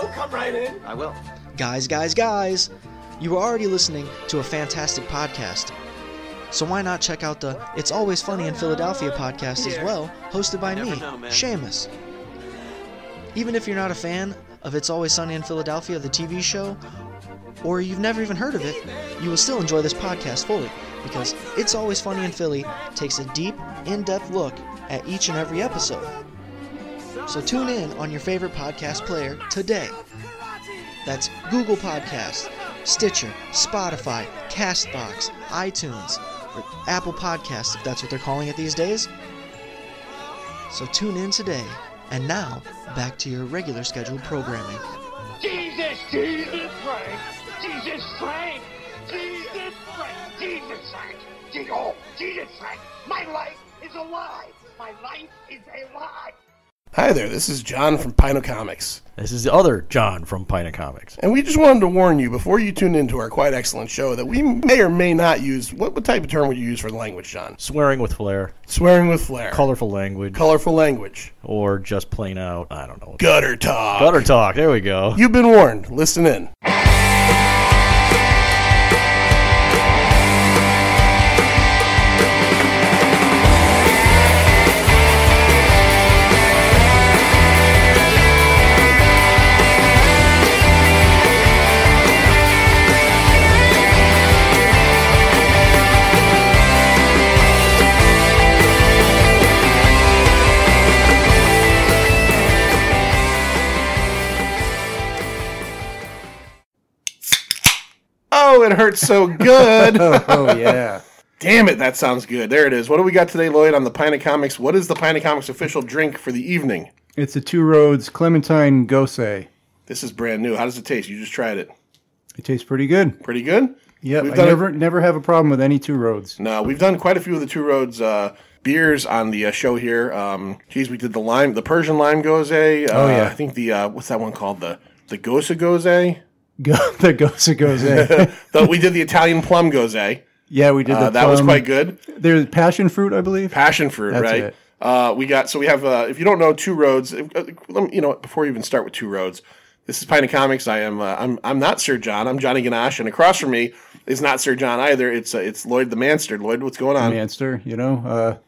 Oh, come right in. I will. Guys, you were already listening to a fantastic podcast. So why not check out the It's Always Funny in Philadelphia podcast as well, hosted by me, Seamus. Even if you're not a fan of It's Always Sunny in Philadelphia, the TV show, or you've never even heard of it, you will still enjoy this podcast fully, because It's Always Funny in Philly takes a deep, in-depth look at each and every episode. So tune in on your favorite podcast player today. That's Google Podcasts, Stitcher, Spotify, CastBox, iTunes, or Apple Podcasts if that's what they're calling it these days. So tune in today. And now, back to your regular scheduled programming. Jesus Frank! Jesus Frank! Jesus Frank! Jesus Frank! My life is alive! My life is alive! Hi there, this is John from Pint Comics. This is the other John from Pint Comics. And we just wanted to warn you before you tune into our quite excellent show that we may or may not use, what type of term would you use for the language, John? Swearing with flair. Swearing with flair. Colorful language. Colorful language. Or just plain out, I don't know. Gutter talk. Gutter talk, there we go. You've been warned. Listen in. Oh, it hurts so good. oh, yeah. Damn it, that sounds good. There it is. What do we got today, Lloyd, on the Pint of Comics? What is the Pint of Comics official drink for the evening? It's a Two Roads Clementine Gose. This is brand new. How does it taste? You just tried it. It tastes pretty good. Pretty good? Yeah, I never have a problem with any Two Roads. No, we've done quite a few of the Two Roads beers on the show here. We did the Persian lime Gose. Oh, yeah. I think what's that one called? The Gose Gose? The Gose Gose. We did the Italian plum Gose. Yeah, we did that was quite good. There's passion fruit, I believe. Passion fruit, That's right? It. We have if you don't know Two Roads, before you even start with Two Roads, this is Pint of Comics. I'm not Sir John. I'm Johnny Ganache, and across from me is not Sir John either. It's Lloyd the Manster. Lloyd, what's going on? Manster,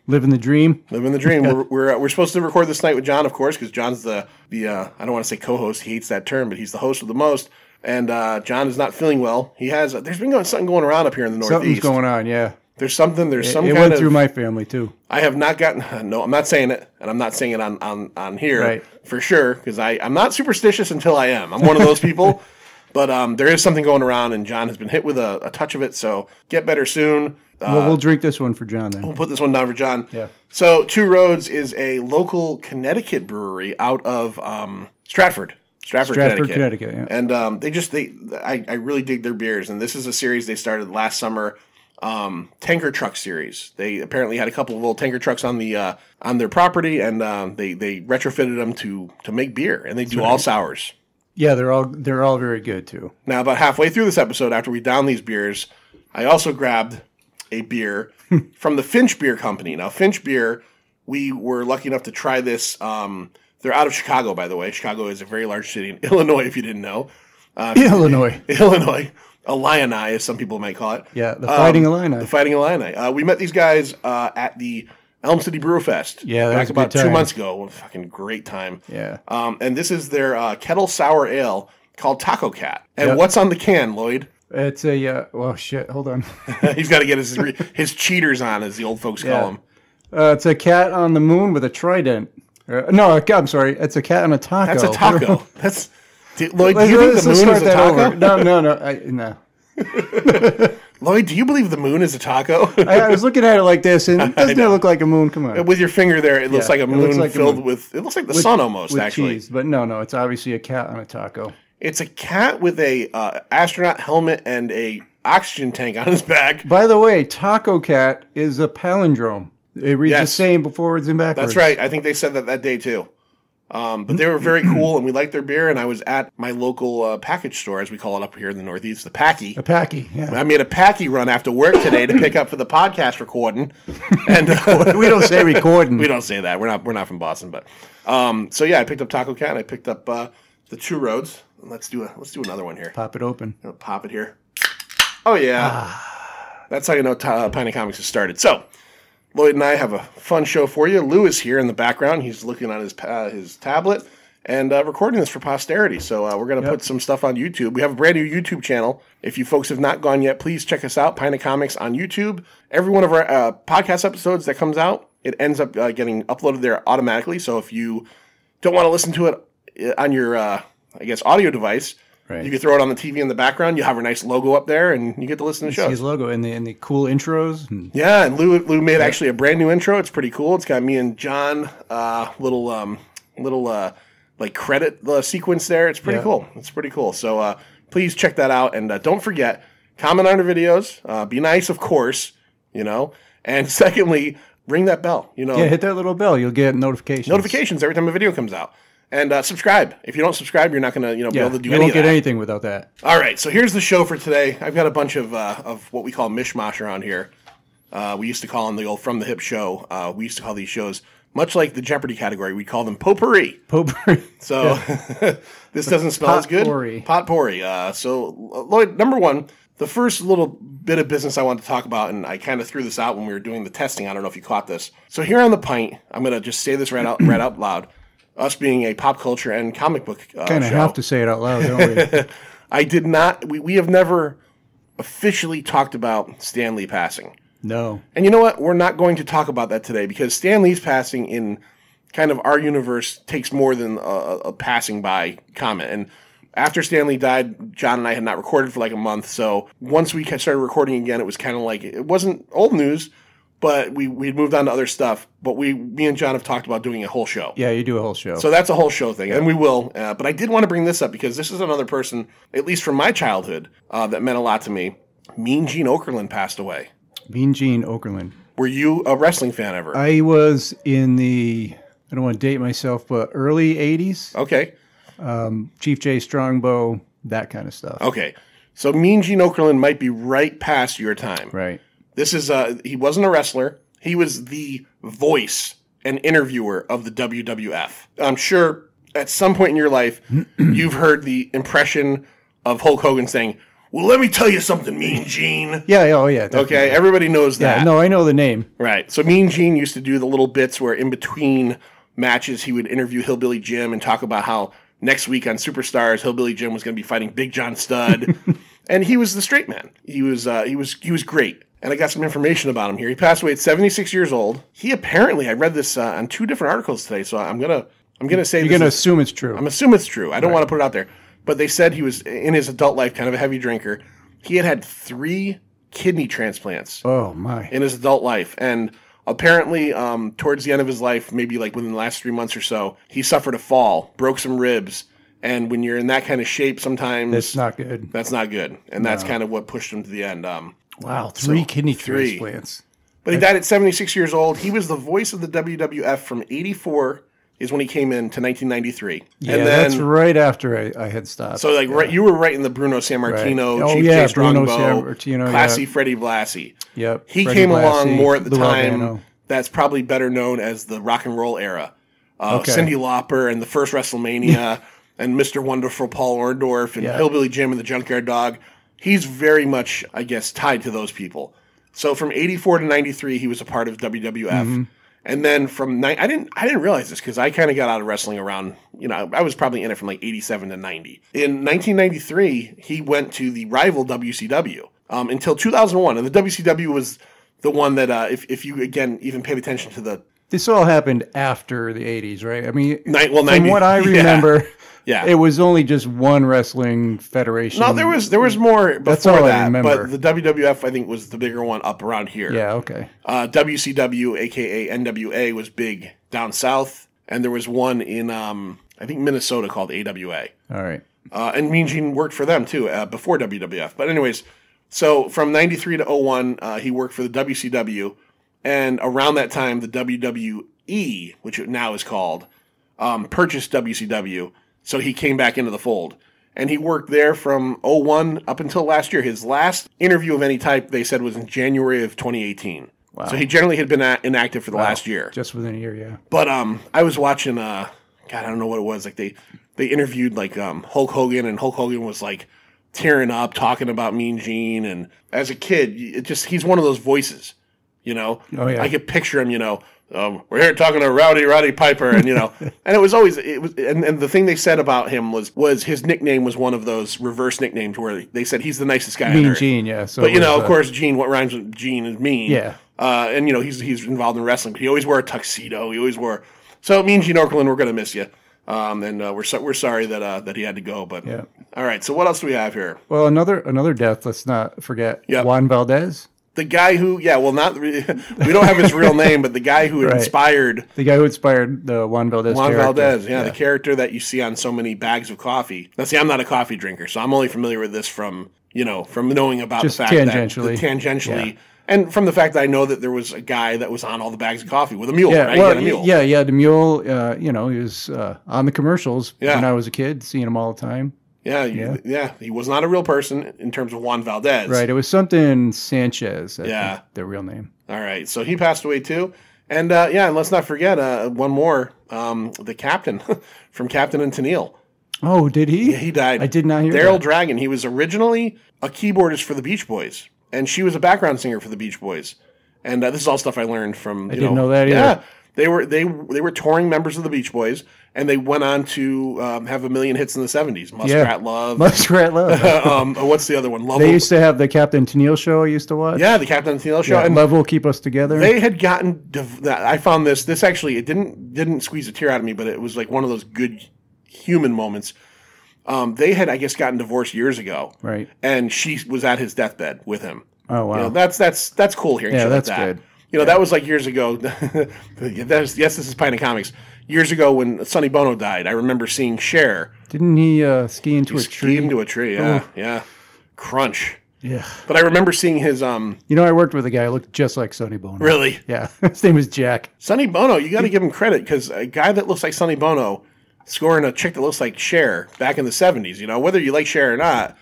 living the dream. Living the dream. We're supposed to record this night with John, of course, because John's the I don't want to say co-host. He hates that term, but he's the host of the most. And John is not feeling well. There's been something going around up here in the Northeast. Something's going on, yeah. It went through my family too. I have not gotten. No, I'm not saying it, and I'm not saying it on here right. For sure, because I'm not superstitious until I am. I'm one of those people. But there is something going around, and John has been hit with a touch of it. So get better soon. We'll drink this one for John then. We'll put this one down for John. Yeah. So Two Roads is a local Connecticut brewery out of Stratford, Connecticut. Yeah. And I really dig their beers. And this is a series they started last summer, tanker truck series. They apparently had a couple of little tanker trucks on their property, and they retrofitted them to make beer, and they do all sours. Yeah, they're all very good too. Now, about halfway through this episode, after we down these beers, I also grabbed a beer from the Finch Beer Company. Now, Finch Beer, we were lucky enough to try this. They're out of Chicago, by the way. Chicago is a very large city in Illinois, if you didn't know. Illinois. Illini, as some people might call it. Yeah, the Fighting Illini. The Fighting Illini. We met these guys at the Elm City Brew Fest. Yeah, back about 2 months ago. A fucking great time. Yeah. And this is their kettle sour ale called Taco Cat. And what's on the can, Lloyd? It's a well, shit. Hold on. He's got to get his cheaters on, as the old folks call them. It's a cat on the moon with a trident. I'm sorry. It's a cat on a taco. That's a taco. Lloyd, do you think the moon is a taco? No. Lloyd, do you believe the moon is a taco? I was looking at it like this, and doesn't it look like a moon? Come on. With your finger there, it looks like a moon filled with... It looks like the sun almost, with actually. Cheese, but no, it's obviously a cat on a taco. It's a cat with a astronaut helmet and a oxygen tank on his back. By the way, Taco Cat is a palindrome. It reads the same forwards and backwards. That's right. I think they said that day, too. But they were very cool, and we liked their beer, and I was at my local package store, as we call it up here in the Northeast, the Packy. A Packy, yeah. I made a Packy run after work today to pick up for the podcast recording. And we don't say recording. We don't say that. We're not from Boston, but... I picked up Taco Cat, and I picked up the two roads. Let's do another one here. Pop it open. Pop it here. Oh yeah, that's how you know Pint of Comics has started. So Lloyd and I have a fun show for you. Lou is here in the background. He's looking on his tablet and recording this for posterity. So we're going to put some stuff on YouTube. We have a brand new YouTube channel. If you folks have not gone yet, please check us out, Pint of Comics on YouTube. Every one of our podcast episodes that comes out, it ends up getting uploaded there automatically. So if you don't want to listen to it on your, audio device, you can throw it on the TV in the background. You have a nice logo up there, and you get to listen to the show. His logo and the cool intros. Yeah, and Lou made actually a brand new intro. It's pretty cool. It's got me and John, little like credit sequence there. It's pretty cool. It's pretty cool. So please check that out, and don't forget, comment on our videos. Be nice, of course, And secondly, ring that bell. Hit that little bell. You'll get notifications every time a video comes out. And subscribe. If you don't subscribe, you're not going to be able to do any of that. You won't get anything without that. All right, so here's the show for today. I've got a bunch of what we call mishmash around here. We used to call them the old From the Hip show. We used to call these shows, much like the Jeopardy category, we call them potpourri. Potpourri. So this doesn't smell as good. Potpourri. So Lloyd, number one, the first little bit of business I wanted to talk about, and I kind of threw this out when we were doing the testing. I don't know if you caught this. So here on the Pint, I'm going to just say this right out loud. Us being a pop culture and comic book kind of have to say it out loud, don't we? I did not. We have never officially talked about Stan Lee passing. No. And you know what? We're not going to talk about that today because Stan Lee's passing in kind of our universe takes more than a passing by comment. And after Stan Lee died, John and I had not recorded for like a month. So once we started recording again, it was kind of like, it wasn't old news, but we'd moved on to other stuff. But me and John have talked about doing a whole show. Yeah, you do a whole show. So that's a whole show thing, and we will. But I did want to bring this up because this is another person, at least from my childhood, that meant a lot to me. Mean Gene Okerlund passed away. Mean Gene Okerlund. Were you a wrestling fan ever? I was in the, I don't want to date myself, but early 80s. Okay. Chief J Strongbow, that kind of stuff. Okay. So Mean Gene Okerlund might be right past your time. Right. This is, he wasn't a wrestler. He was the voice and interviewer of the WWF. I'm sure at some point in your life, you've heard the impression of Hulk Hogan saying, "Well, let me tell you something, Mean Gene." Yeah, oh yeah. Definitely. Okay, everybody knows that. Yeah, no, I know the name. Right. So Mean Gene used to do the little bits where in between matches he would interview Hillbilly Jim and talk about how next week on Superstars, Hillbilly Jim was going to be fighting Big John Studd. And he was the straight man. He was great. And I got some information about him here. He passed away at 76 years old. He apparently, I read this on 2 different articles today, so I'm gonna say you're gonna assume it's true. I'm assuming it's true. I don't want to put it out there, but they said he was in his adult life kind of a heavy drinker. He had 3 kidney transplants. Oh my! In his adult life, and apparently, towards the end of his life, maybe like within the last 3 months or so, he suffered a fall, broke some ribs. And when you're in that kind of shape, sometimes that's not good. That's not good, and that's kind of what pushed him to the end. Wow, 3 kidney transplants. But he died at 76 years old. He was the voice of the WWF from 84 is when he came in to 1993. Yeah, and then, that's right after I had stopped. So right, you were right in the Bruno Sammartino, Chief J Strongbow, Classy Freddie Blassie. Yep. He came along more at the time. That's probably better known as the rock and roll era. Cyndi Lauper and the first WrestleMania and Mr. Wonderful Paul Orndorff and Hillbilly Jim and the Junkyard Dog. He's very much, I guess, tied to those people. So from 84 to 93, he was a part of WWF. Mm-hmm. And then from I didn't realize this because I kind of got out of wrestling around, I was probably in it from like 87 to 90. In 1993, he went to the rival WCW until 2001. And the WCW was the one that, if you, again, even paid attention to the... This all happened after the 80s, right? I mean, 90, from what I remember... Yeah, it was only just one wrestling federation. No, there was more before That's all that. I remember. But the WWF, I think, was the bigger one up around here. Yeah, okay. WCW, aka NWA, was big down south, and there was one in I think Minnesota called AWA. All right. And Mean Gene worked for them too before WWF. But anyways, so from 93 to 01, he worked for the WCW, and around that time, the WWE, which it now is called, purchased WCW. So he came back into the fold. And he worked there from 01 up until last year. His last interview of any type, they said, was in January of 2018. Wow. So he generally had been inactive for the last year. Just within a year, yeah. But I was watching, God, I don't know what it was. Like they they interviewed like Hulk Hogan, and Hulk Hogan was like tearing up talking about Mean Gene. And as a kid, he's one of those voices, you know. Oh yeah. I could picture him, you know. We're here talking to Roddy Piper, and you know, and it was, and the thing they said about him was his nickname was one of those reverse nicknames where they said he's the nicest guy on Mean earth. Gene, yeah. So but you know, of course, Gene, what rhymes with Gene is mean. Yeah. And you know, he's involved in wrestling, but he always wore a tuxedo. He always wore. So Mean Gene Okerlund, we're gonna miss you. And we're sorry that he had to go. But yeah. All right. So what else do we have here? Well, another death. Let's not forget Juan Valdez. The guy who, we don't have his real name, but the guy who inspired... The guy who inspired the Juan Valdez character. Juan Valdez, the character that you see on so many bags of coffee. Now, see, I'm not a coffee drinker, so I'm only familiar with this from knowing about just the fact tangentially. And from the fact that I know that there was a guy that was on all the bags of coffee with a mule, right? Well, a mule. Yeah, the mule, he was on the commercials when I was a kid, seeing him all the time. Yeah, he was not a real person in terms of Juan Valdez. Right, it was something Sanchez, I think, the real name. All right, so he passed away too. And and let's not forget one more, the captain from Captain and Tennille. Oh, did he? Yeah, he died. I did not hear Daryl that. Dragon. He was originally a keyboardist for the Beach Boys, and she was a background singer for the Beach Boys. And this is all stuff I learned from. I didn't know that either. Yeah, they were touring members of the Beach Boys, and they went on to have a million hits in the 70s. Muskrat Love. What's the other one? Level. They used to have the Captain Tennille show I used to watch. Yeah, the Captain and Tennille show. Yeah, and Level Keep Us Together. They had gotten... I found this actually, it didn't squeeze a tear out of me, but it was like one of those good human moments. They had, I guess, gotten divorced years ago. Right. And she was at his deathbed with him. Oh, wow. You know, that's cool hearing shit that's like that. good. You know, that was like years ago. Yes, this is Pint of Comics. Years ago when Sonny Bono died, I remember seeing Cher. Didn't he ski into a tree? Ski into a tree, yeah. Crunch. Yeah. But I remember seeing his... You know, I worked with a guy who looked just like Sonny Bono. Really? Yeah. His name was Jack. Sonny Bono, you got to give him credit, because a guy that looks like Sonny Bono scoring a chick that looks like Cher back in the 70s, you know, whether you like Cher or not.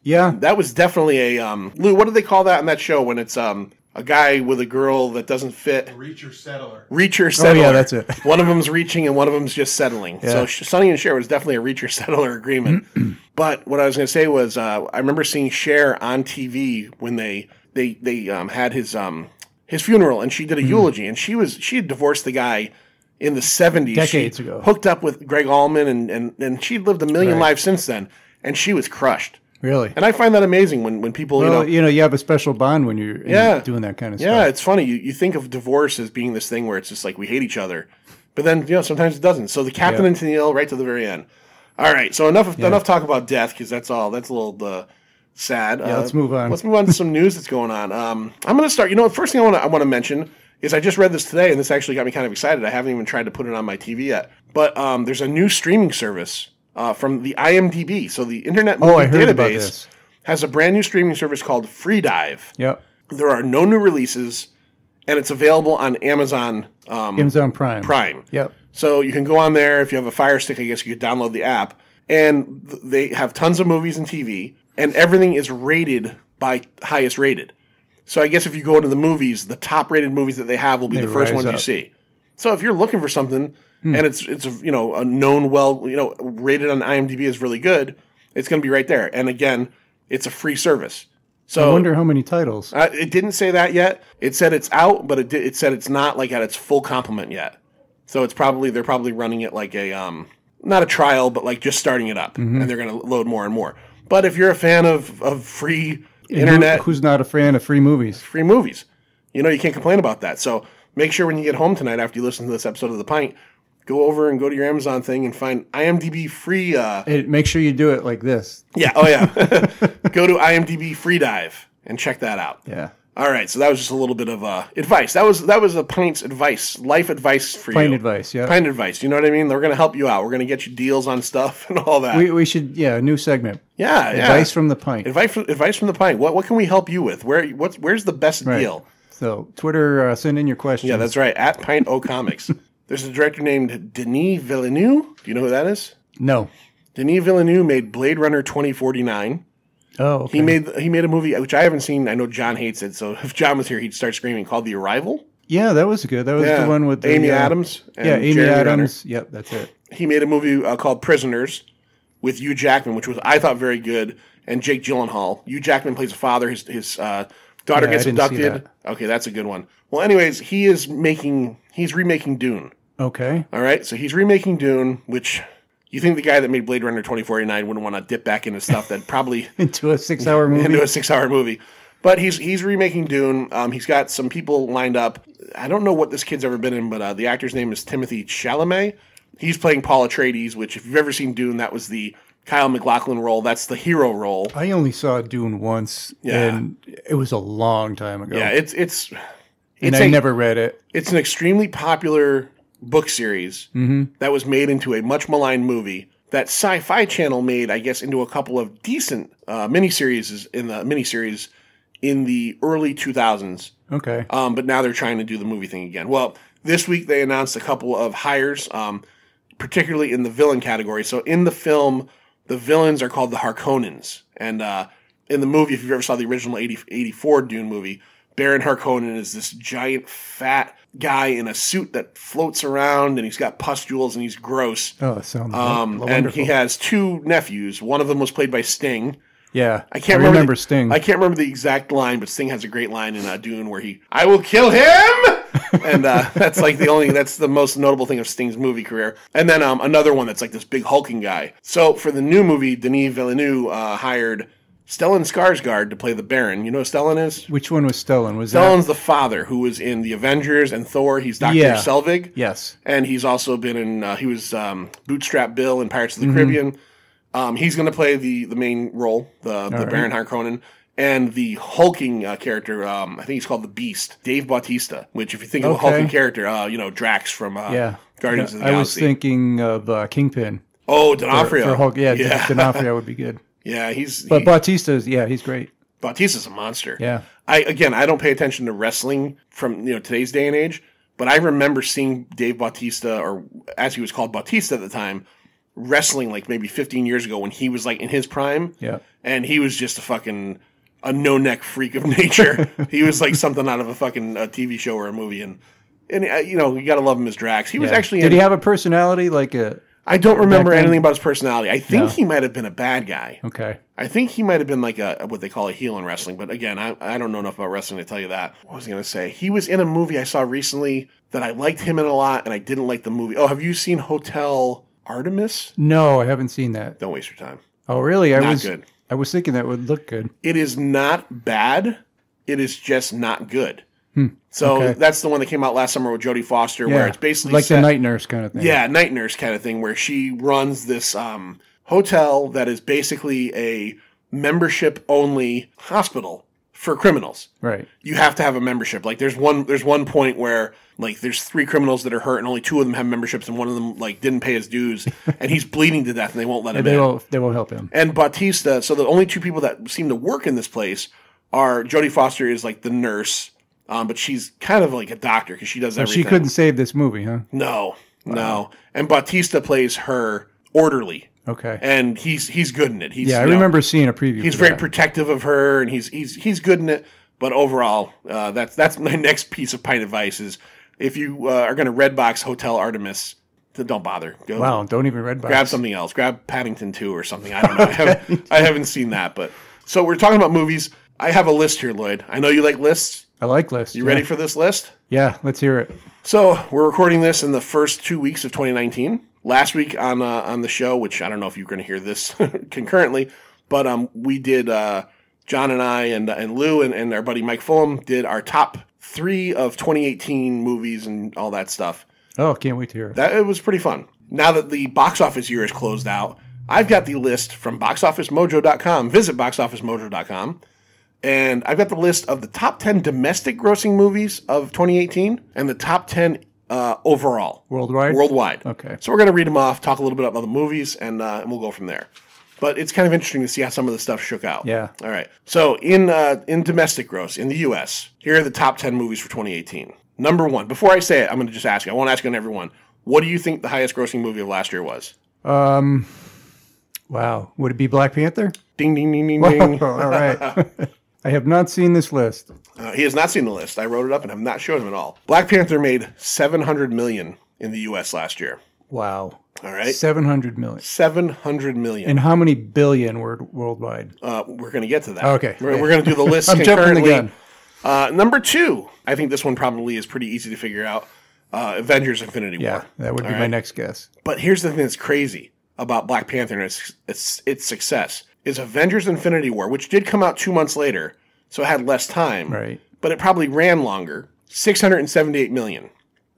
Yeah. That was definitely a... Lou, what do they call that in that show when it's... a guy with a girl that doesn't fit. Reacher settler. Reacher settler. Oh, yeah, that's it. One of them's reaching and one of them's just settling. Yeah. So Sonny and Cher was definitely a reacher settler agreement. But what I was going to say was I remember seeing Cher on TV when they had his funeral, and she did a eulogy, and she had divorced the guy in the 70s. Decades ago. Hooked up with Greg Allman, and she'd lived a million lives since then, and she was crushed. Really? And I find that amazing when people, you have a special bond when you're doing that kind of stuff. Yeah, it's funny. You think of divorce as being this thing where it's just like we hate each other. But then, sometimes it doesn't. So the Captain and Tennille right to the very end. All right, so enough talk about death, because that's a little sad. Yeah, let's move on. Let's move on to some news that's going on. I'm going to start. The first thing I want to mention is I just read this today, and this actually got me kind of excited. I haven't even tried to put it on my TV yet. But there's a new streaming service from the IMDb. So the Internet Movie Database has a brand new streaming service called FreeDive. Yep. There are no new releases, and it's available on Amazon Prime. Prime. Yep. So you can go on there. If you have a Fire Stick, I guess you could download the app. And they have tons of movies and TV, and everything is rated by highest rated. So I guess if you go to the movies, the top rated movies that they have will be the first ones you see. So if you're looking for something, and it's a known rated on IMDb is really good, it's going to be right there. And again, it's a free service. So I wonder how many titles. It didn't say that yet. It said it's out, but it said it's not like at its full complement yet. So they're probably running it like a not a trial, but like just starting it up, and they're going to load more and more. But if you're a fan of free internet, who's not a fan of free movies? Free movies, you can't complain about that. So make sure when you get home tonight after you listen to this episode of The Pint, go over and go to your Amazon thing and find IMDb free. Make sure you do it like this. Yeah. Oh, yeah. Go to IMDb FreeDive and check that out. Yeah. All right. So that was just a little bit of advice. That was a Pint's advice, life advice for you. Pint advice, yeah. Pint advice. You know what I mean? They're going to help you out. We're going to get you deals on stuff and all that. We should, a new segment. Yeah. Advice from the Pint. Advice from the Pint. What can we help you with? Where's the best deal? So Twitter, send in your questions. Yeah, that's right. At Pint O Comics. There's a director named Denis Villeneuve. Do you know who that is? No. Denis Villeneuve made Blade Runner 2049. Oh, okay. He made a movie which I haven't seen. I know John hates it, so if John was here, he'd start screaming. Called The Arrival. Yeah, that was good. That was the one with Amy Adams. And Amy Jeremy Adams. Renner. Yep, that's it. He made a movie called Prisoners with Hugh Jackman, which was, I thought, very good, and Jake Gyllenhaal. Hugh Jackman plays a father. His daughter gets abducted. Okay, that's a good one. Well, anyways, he's remaking Dune. Okay. All right, so he's remaking Dune, which you think the guy that made Blade Runner 2049 wouldn't want to dip back into stuff that probably... into a 6-hour movie? Into a 6-hour movie. But he's remaking Dune. He's got some people lined up. I don't know what this kid's ever been in, but the actor's name is Timothée Chalamet. He's playing Paul Atreides, which, if you've ever seen Dune, that was the Kyle MacLachlan role. That's the hero role. I only saw Dune once, and it was a long time ago. Yeah, it's I never read it. It's an extremely popular book series that was made into a much maligned movie that Sci-Fi Channel made, I guess, into a couple of decent miniseries in the early 2000s. Okay. But now they're trying to do the movie thing again. Well, this week they announced a couple of hires, particularly in the villain category. So in the film, the villains are called the Harkonnens. And in the movie, if you've ever saw the original 84 Dune movie, Baron Harkonnen is this giant, fat guy in a suit that floats around, and he's got pustules, and he's gross. Oh, that sounds wonderful. And he has two nephews. One of them was played by Sting. Yeah, I remember Sting. I can't remember the exact line, but Sting has a great line in Dune where I will kill him! And that's like that's the most notable thing of Sting's movie career. And then another one that's like this big hulking guy. So for the new movie, Denis Villeneuve hired Stellan Skarsgård to play the Baron. You know who Stellan is? Which one was Stellan? Stellan's the father who was in the Avengers and Thor. He's Dr. Selvig. Yes. And he's also been in, he was Bootstrap Bill in Pirates of the Caribbean. He's going to play the main role, the Baron Harkonnen. And the hulking character, I think he's called the Beast, Dave Bautista, which if you think of a hulking character, Drax from Guardians of the Galaxy. I was thinking of Kingpin. Oh, D'Onofrio. For Hulk. Yeah, D'Onofrio would be good. Yeah, Bautista's, he's great. Bautista's a monster. Yeah. I don't pay attention to wrestling from today's day and age, but I remember seeing Dave Bautista, or as he was called Bautista at the time, wrestling like maybe 15 years ago when he was like in his prime. Yeah. And he was just a no-neck freak of nature. He was like something out of a fucking TV show or a movie, and you gotta love him as Drax. He was actually. Did he have a personality like a? I don't remember anything about his personality. I think he might have been a bad guy. Okay. I think he might have been like what they call a heel in wrestling. But again, I don't know enough about wrestling to tell you that. What was I going to say? He was in a movie I saw recently that I liked him in a lot, and I didn't like the movie. Oh, have you seen Hotel Artemis? No, I haven't seen that. Don't waste your time. Oh, really? Not good. I was thinking that would look good. It is not bad. It is just not good. So that's the one that came out last summer with Jodie Foster, where it's basically like the night nurse kind of thing. Yeah, night nurse kind of thing, where she runs this hotel that is basically a membership-only hospital for criminals. Right. You have to have a membership. Like there's one point where like there's 3 criminals that are hurt, and only 2 of them have memberships, and one of them like didn't pay his dues, and he's bleeding to death, and they won't let him in. They won't help him. And Bautista. So the only 2 people that seem to work in this place are Jodie Foster is like the nurse. But she's kind of like a doctor because she does everything. She couldn't save this movie, huh? No. And Bautista plays her orderly. Okay. And he's good in it. I remember seeing a preview. He's very protective of her, and he's good in it. But overall, that's my next piece of pint advice is if you are going to Redbox Hotel Artemis, then don't bother. Don't even Redbox. Grab something else. Grab Paddington 2 or something. I don't know. I haven't seen that. But so we're talking about movies. I have a list here, Lloyd. I know you like lists. I like lists. You ready for this list? Yeah, let's hear it. So we're recording this in the first 2 weeks of 2019. Last week on the show, which I don't know if you're going to hear this concurrently, but we did John and I and Lou and our buddy Mike Fulham did our top 3 of 2018 movies and all that stuff. Oh, can't wait to hear it. It was pretty fun. Now that the box office year is closed out, I've got the list from boxofficemojo.com. Visit boxofficemojo.com. And I've got the list of the top 10 domestic grossing movies of 2018 and the top 10 overall. Worldwide? Okay. So we're going to read them off, talk a little bit about the movies, and we'll go from there. But it's kind of interesting to see how some of the stuff shook out. Yeah. All right. So in domestic gross, in the U.S., here are the top 10 movies for 2018. Number 1. Before I say it, I'm going to just ask you. I won't ask you on everyone. What do you think the highest grossing movie of last year was? Wow. Would it be Black Panther? Ding, ding, ding, ding, ding. All right. I have not seen this list. He has not seen the list. I wrote it up and have not showed him at all. Black Panther made $700 million in the U.S. last year. Wow. All right. 700 million. 700 million. And how many billion were worldwide? We're going to get to that. Okay. We're going to do the list I'm jumping the concurrently. gun. Number 2. I think this one probably is pretty easy to figure out. Avengers Infinity War. Yeah, that would be my next guess. But here's the thing that's crazy about Black Panther and its success is Avengers Infinity War, which did come out 2 months later, so it had less time. Right. But it probably ran longer. 678 million.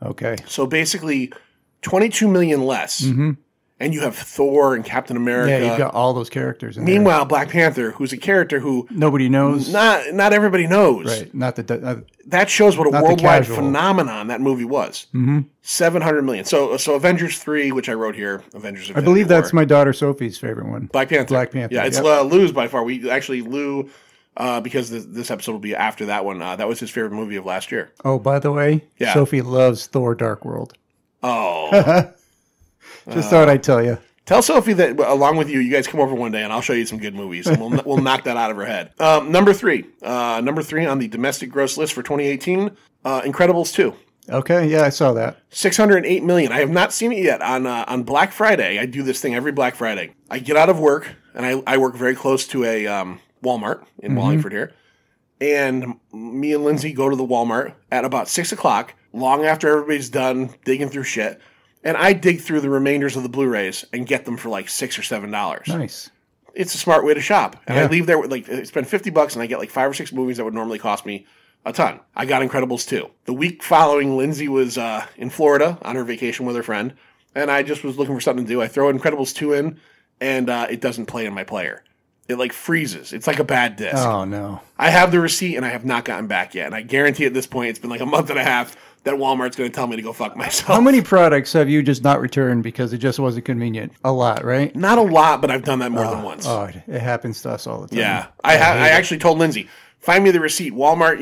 Okay. So basically 22 million less. Mm-hmm. And you have Thor and Captain America. Yeah, you've got all those characters in Meanwhile, Black Panther, who's a character who nobody knows. Not everybody knows. Right. Not the that shows what a not worldwide phenomenon that movie was. Mm-hmm. 700 million. So Avengers 3, which I wrote here, Avengers Infinity I believe War. that's my daughter Sophie's favorite one. Black Panther. Black Panther. Yeah, it's Lou's by far. We actually Lou, because this episode will be after that one. That was his favorite movie of last year. Oh, by the way, Yeah. Sophie loves Thor: Dark World. Oh, Just thought I'd tell you. tell Sophie that along with you guys come over one day and I'll show you some good movies and we'll knock that out of her head. Number 3 on the domestic gross list for 2018, Incredibles 2. Okay, yeah, I saw that. 608 million. I have not seen it yet. On Black Friday, I do this thing every Black Friday. I get out of work, and I work very close to a Walmart in Wallingford here. And me and Lindsay go to the Walmart at about 6 o'clock, long after everybody's done digging through shit. And I dig through the remainders of the Blu-rays and get them for like $6 or $7. Nice. It's a smart way to shop. And I Yeah. leave there with I spend $50 and I get like 5 or 6 movies that would normally cost me a ton. I got Incredibles 2. The week following, Lindsay was in Florida on her vacation with her friend, and I just was looking for something to do. I throw Incredibles 2 in, and it doesn't play in my player. It like freezes. It's like a bad disc. Oh, no. I have the receipt, and I have not gotten back yet. And I guarantee at this point, it's been like a month and a half that Walmart's going to tell me to go fuck myself. How many products have you just not returned because it just wasn't convenient? A lot, right? Not a lot, but I've done that more than once. Oh, it happens to us all the time. Yeah. I actually told Lindsay, find me the receipt. Walmart,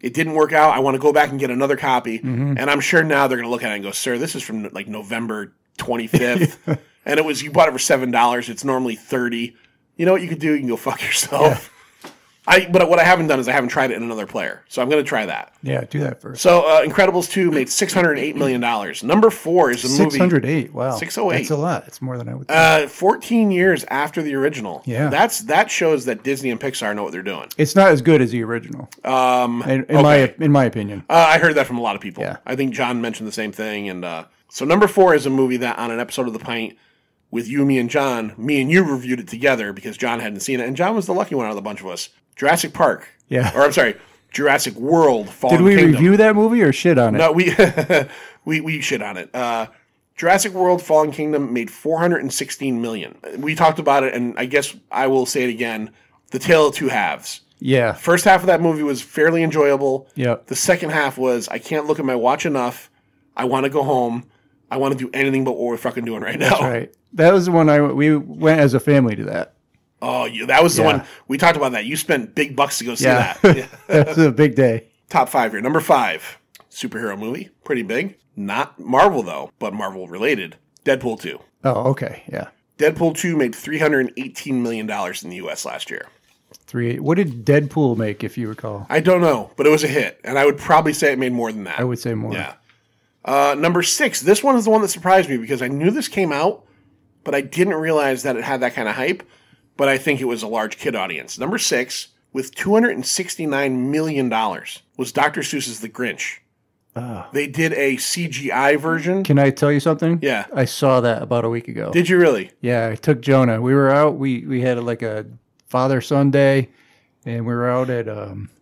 it didn't work out. I want to go back and get another copy. Mm-hmm. And I'm sure now they're going to look at it and go, sir, this is from like November 25th. And you bought it for $7. It's normally $30. You know what you could do? You can go fuck yourself. But what I haven't done is I haven't tried it in another player. So I'm going to try that. Yeah, do that first. So Incredibles 2 made $608 million. Number 4 is a movie. 608, wow. 608. That's a lot. It's more than I would think. 14 years after the original. Yeah. That shows that Disney and Pixar know what they're doing. It's not as good as the original, in my opinion. I heard that from a lot of people. Yeah. I think John mentioned the same thing. And so number 4 is a movie that on an episode of The Pint with you, me, and John, me and you reviewed it together because John hadn't seen it. And John was the lucky one out of the bunch of us. Jurassic Park. Yeah. Or I'm sorry, Jurassic World Fallen Did we Kingdom. review that movie or shit on it? No, we shit on it. Jurassic World Fallen Kingdom made $416 million. We talked about it, and I guess I will say it again. The Tale of Two Halves. Yeah. First half of that movie was fairly enjoyable. Yep. The second half was, I can't look at my watch enough. I want to go home. I want to do anything but what we're fucking doing right now. That's right. That was the one we went as a family to that. Oh, that was the one. We talked about that. You spent big bucks to go see that. That's a big day. Top 5 here. Number 5, superhero movie. Pretty big. Not Marvel, though, but Marvel related. Deadpool 2. Oh, okay. Yeah. Deadpool 2 made $318 million in the U.S. last year. What did Deadpool make, if you recall? I don't know, but it was a hit. And I would probably say it made more than that. I would say more. Yeah. Number 6. This one is the one that surprised me because I knew this came out, but I didn't realize that it had that kind of hype. But I think it was a large kid audience. Number 6, with $269 million, was Dr. Seuss's The Grinch. They did a CGI version. Can I tell you something? Yeah. I saw that about a week ago. Did you really? Yeah, I took Jonah. We were out. We had like a father-son day, and we were out at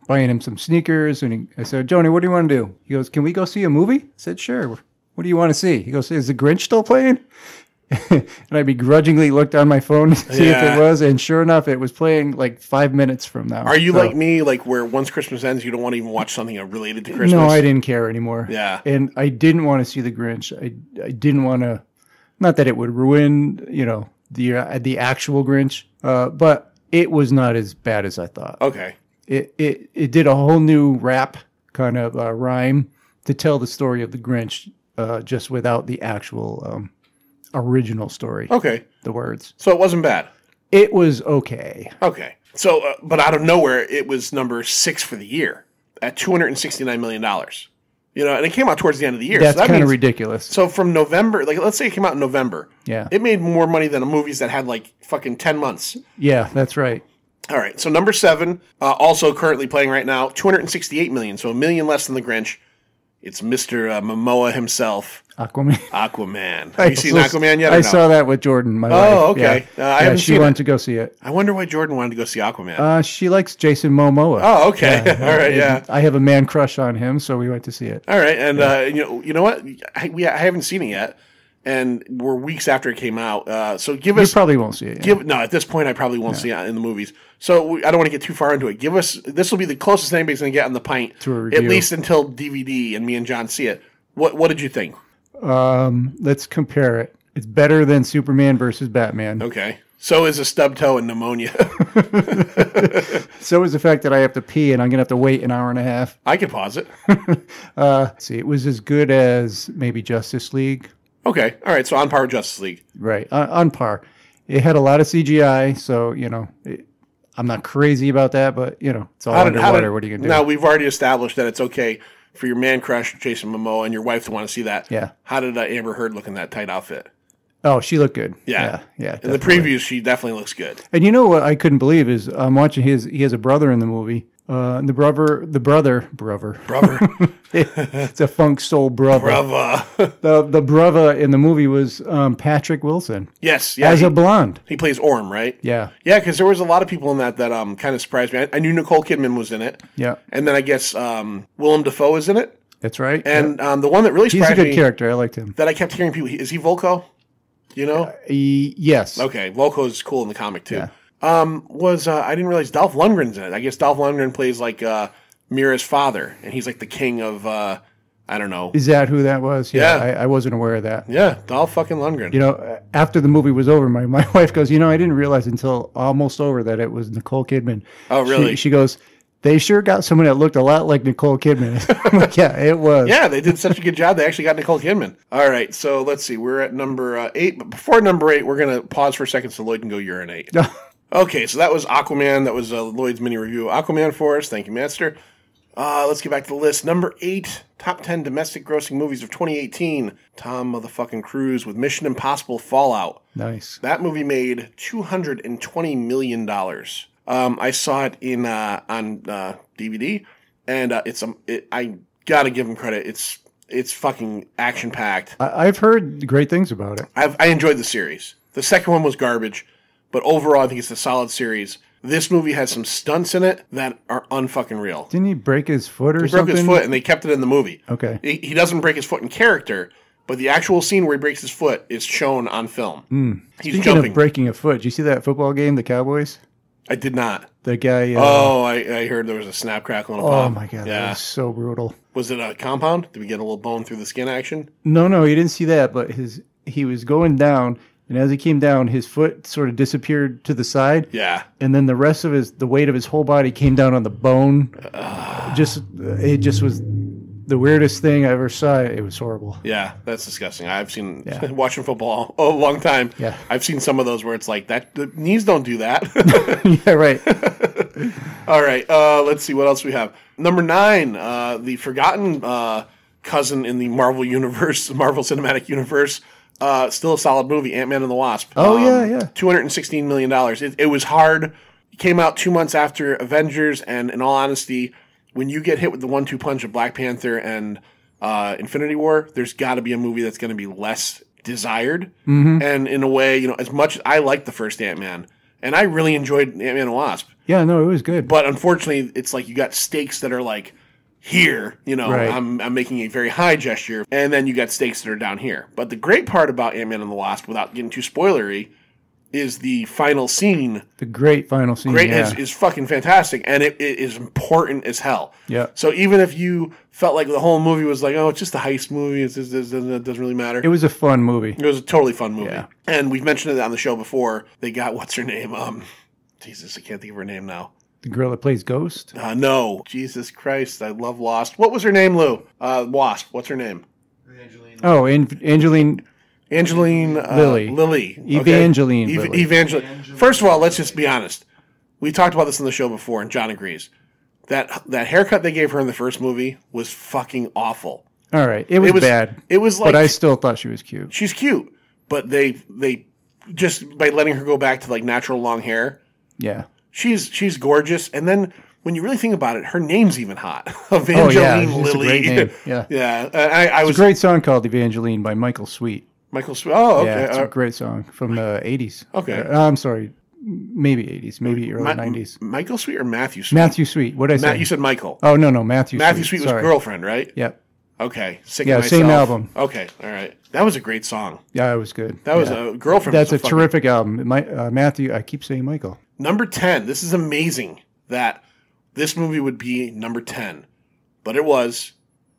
buying him some sneakers. And I said, Jonah, what do you want to do? He goes, can we go see a movie? I said, sure. What do you want to see? He goes, is The Grinch still playing? And I begrudgingly looked on my phone to see if it was, and sure enough, it was playing like 5 minutes from now. Are you like me, like where once Christmas ends, you don't want to even watch something related to Christmas? No, I didn't care anymore. Yeah. And I didn't want to see The Grinch. I didn't want to, not that it would ruin, the actual Grinch, but it was not as bad as I thought. Okay. It did a whole new rap kind of rhyme to tell the story of the Grinch, just without the actual original story. Okay. The words. So it wasn't bad. It was okay. Okay. So, but out of nowhere, it was number 6 for the year at $269 million. You know, and it came out towards the end of the year. That's so that kind of means, ridiculous. So from November, like let's say it came out in November. Yeah. It made more money than movies that had like fucking 10 months. Yeah, that's right. All right. So number 7, also currently playing right now, $268 million. So $1 million less than The Grinch. It's Mr. Momoa himself. Aquaman. Have you seen Aquaman yet? Or I no? saw that with Jordan, my wife. Oh, okay. Yeah. I haven't she seen wanted it. to go see it. I wonder why Jordan wanted to go see Aquaman. She likes Jason Momoa. Oh, okay. All right, yeah. I have a man crush on him, so we went to see it. All right, and you know what? I haven't seen it yet, and we're weeks after it came out. So give us. You probably won't see it. Yeah. No, at this point, I probably won't see it in the movies. So I don't want to get too far into it. Give us. This will be the closest anybody's going to get on the Pint, to a review. at least until DVD and me and John see it. What did you think? Let's compare it. It's better than Superman versus Batman. Okay. So is a stub toe and pneumonia. So is the fact that I have to pee and I'm going to have to wait an hour and a half. I could pause it. See, it was as good as maybe Justice League. Okay. All right. So on par with Justice League. Right. On par. It had a lot of CGI, so, you know, I'm not crazy about that, but, you know, it's all underwater. What are you going to do? Now, we've already established that it's okay for your man crush, Jason Momoa, and your wife to want to see that. Yeah. How did Amber Heard look in that tight outfit? Oh, she looked good. Yeah. Yeah. In the previews, she definitely looks good. And you know what I couldn't believe is I'm watching he has a brother in the movie. The brother. It's a funk soul brother. The brother in the movie was Patrick Wilson. Yes. Yeah. As a blonde. He plays Orm, right? Yeah. Yeah, because there was a lot of people in that kind of surprised me. I knew Nicole Kidman was in it. Yeah. And then I guess Willem Dafoe is in it. That's right. And the one that really surprised me. He's a good character. I liked him. That I kept hearing people. Is he Volko? You know? Yes. Okay. Volko is cool in the comic, too. Yeah. I didn't realize Dolph Lundgren's in it. I guess Dolph Lundgren plays like Mira's father, and he's like the king of I don't know. Is that who that was? Yeah. I wasn't aware of that. Yeah, Dolph fucking Lundgren. You know, after the movie was over, my wife goes, you know, I didn't realize until almost over that it was Nicole Kidman. Oh, really? She goes, they sure got someone that looked a lot like Nicole Kidman. I'm like, yeah, it was. Yeah, they did such a good job. They actually got Nicole Kidman. All right, so let's see. We're at number 8. But before number 8, we're going to pause for a second so Lloyd can go urinate. Okay, so that was Aquaman. That was Lloyd's mini review of Aquaman for us. Thank you, Manster. Let's get back to the list. Number 8, top 10 domestic grossing movies of 2018. Tom motherfucking Cruise with Mission Impossible Fallout. Nice. That movie made $220 million. I saw it on DVD, and I gotta give him credit. It's fucking action packed. I've heard great things about it. I enjoyed the series. The second one was garbage, but overall I think it's a solid series. This movie has some stunts in it that are unfucking real. Didn't he break his foot or something? He broke his foot, and they kept it in the movie. Okay. He doesn't break his foot in character, but the actual scene where he breaks his foot is shown on film. He's Speaking jumping. of breaking a foot, did you see that football game, the Cowboys? I did not. The guy. I heard there was a snap, crackle, and a pop. Oh my god, that was so brutal. Was it a compound? Did we get a little bone through the skin action? No, you didn't see that, but he was going down, and as he came down, his foot sort of disappeared to the side. Yeah. And then the rest of the weight of his whole body came down on the bone. It just was the weirdest thing I ever saw. It was horrible. Yeah, that's disgusting. I've seen watching football a long time. Yeah. I've seen some of those where it's like that. The knees don't do that. Yeah, right. All right. Let's see what else we have. Number 9, the forgotten cousin in the Marvel universe, Marvel Cinematic Universe. Still a solid movie, Ant-Man and the Wasp. Oh, yeah. $216 million. It was hard. It came out 2 months after Avengers, and in all honesty, when you get hit with the 1-2 punch of Black Panther and Infinity War, there's got to be a movie that's going to be less desired. Mm-hmm. And in a way, you know, as much as I liked the first Ant-Man, and I really enjoyed Ant-Man and the Wasp. Yeah, no, it was good. But unfortunately, it's like you got stakes that are like here, you know, right. I'm making a very high gesture, and then you got stakes that are down here. But the great part about Ant-Man and the Wasp, without getting too spoilery, is the final scene. The great final scene. Is fucking fantastic, and it is important as hell. Yeah. So even if you felt like the whole movie was like, oh, it's just a heist movie, it doesn't really matter. It was a fun movie. It was a totally fun movie. Yeah. And we've mentioned it on the show before. They got, what's her name? Jesus, I can't think of her name now. The girl that plays Ghost? No. Jesus Christ, I love Lost. What was her name, Lou? Wasp. What's her name? Oh, Angeline. Angeline Lilly. Evangeline Lilly. Evangeline. First of all, let's just be honest. We talked about this on the show before, and John agrees. That haircut they gave her in the first movie was fucking awful. All right. It was bad. It was like, but I still thought she was cute. She's cute, but they just by letting her go back to like natural long hair. Yeah. She's gorgeous, and then when you really think about it, her name's even hot. Evangeline Lilly. It's a great name. Yeah. Yeah. It's a great song called Evangeline by Michael Sweet. Michael Sweet. Oh, okay. Yeah, it's a great song from the 80s. Okay. I'm sorry. Maybe 80s, maybe early 90s. Michael Sweet or Matthew Sweet? Matthew Sweet. What did I say? You said Michael. Oh, no, Matthew Sweet. Matthew Sweet was Girlfriend, right? Yep. Okay. Sick yeah, of Myself. same album. Okay, all right. That was a great song. Yeah, it was good. That was a Girlfriend. That's a terrific album. Matthew, I keep saying Michael. Number 10. This is amazing that this movie would be number 10. But it was.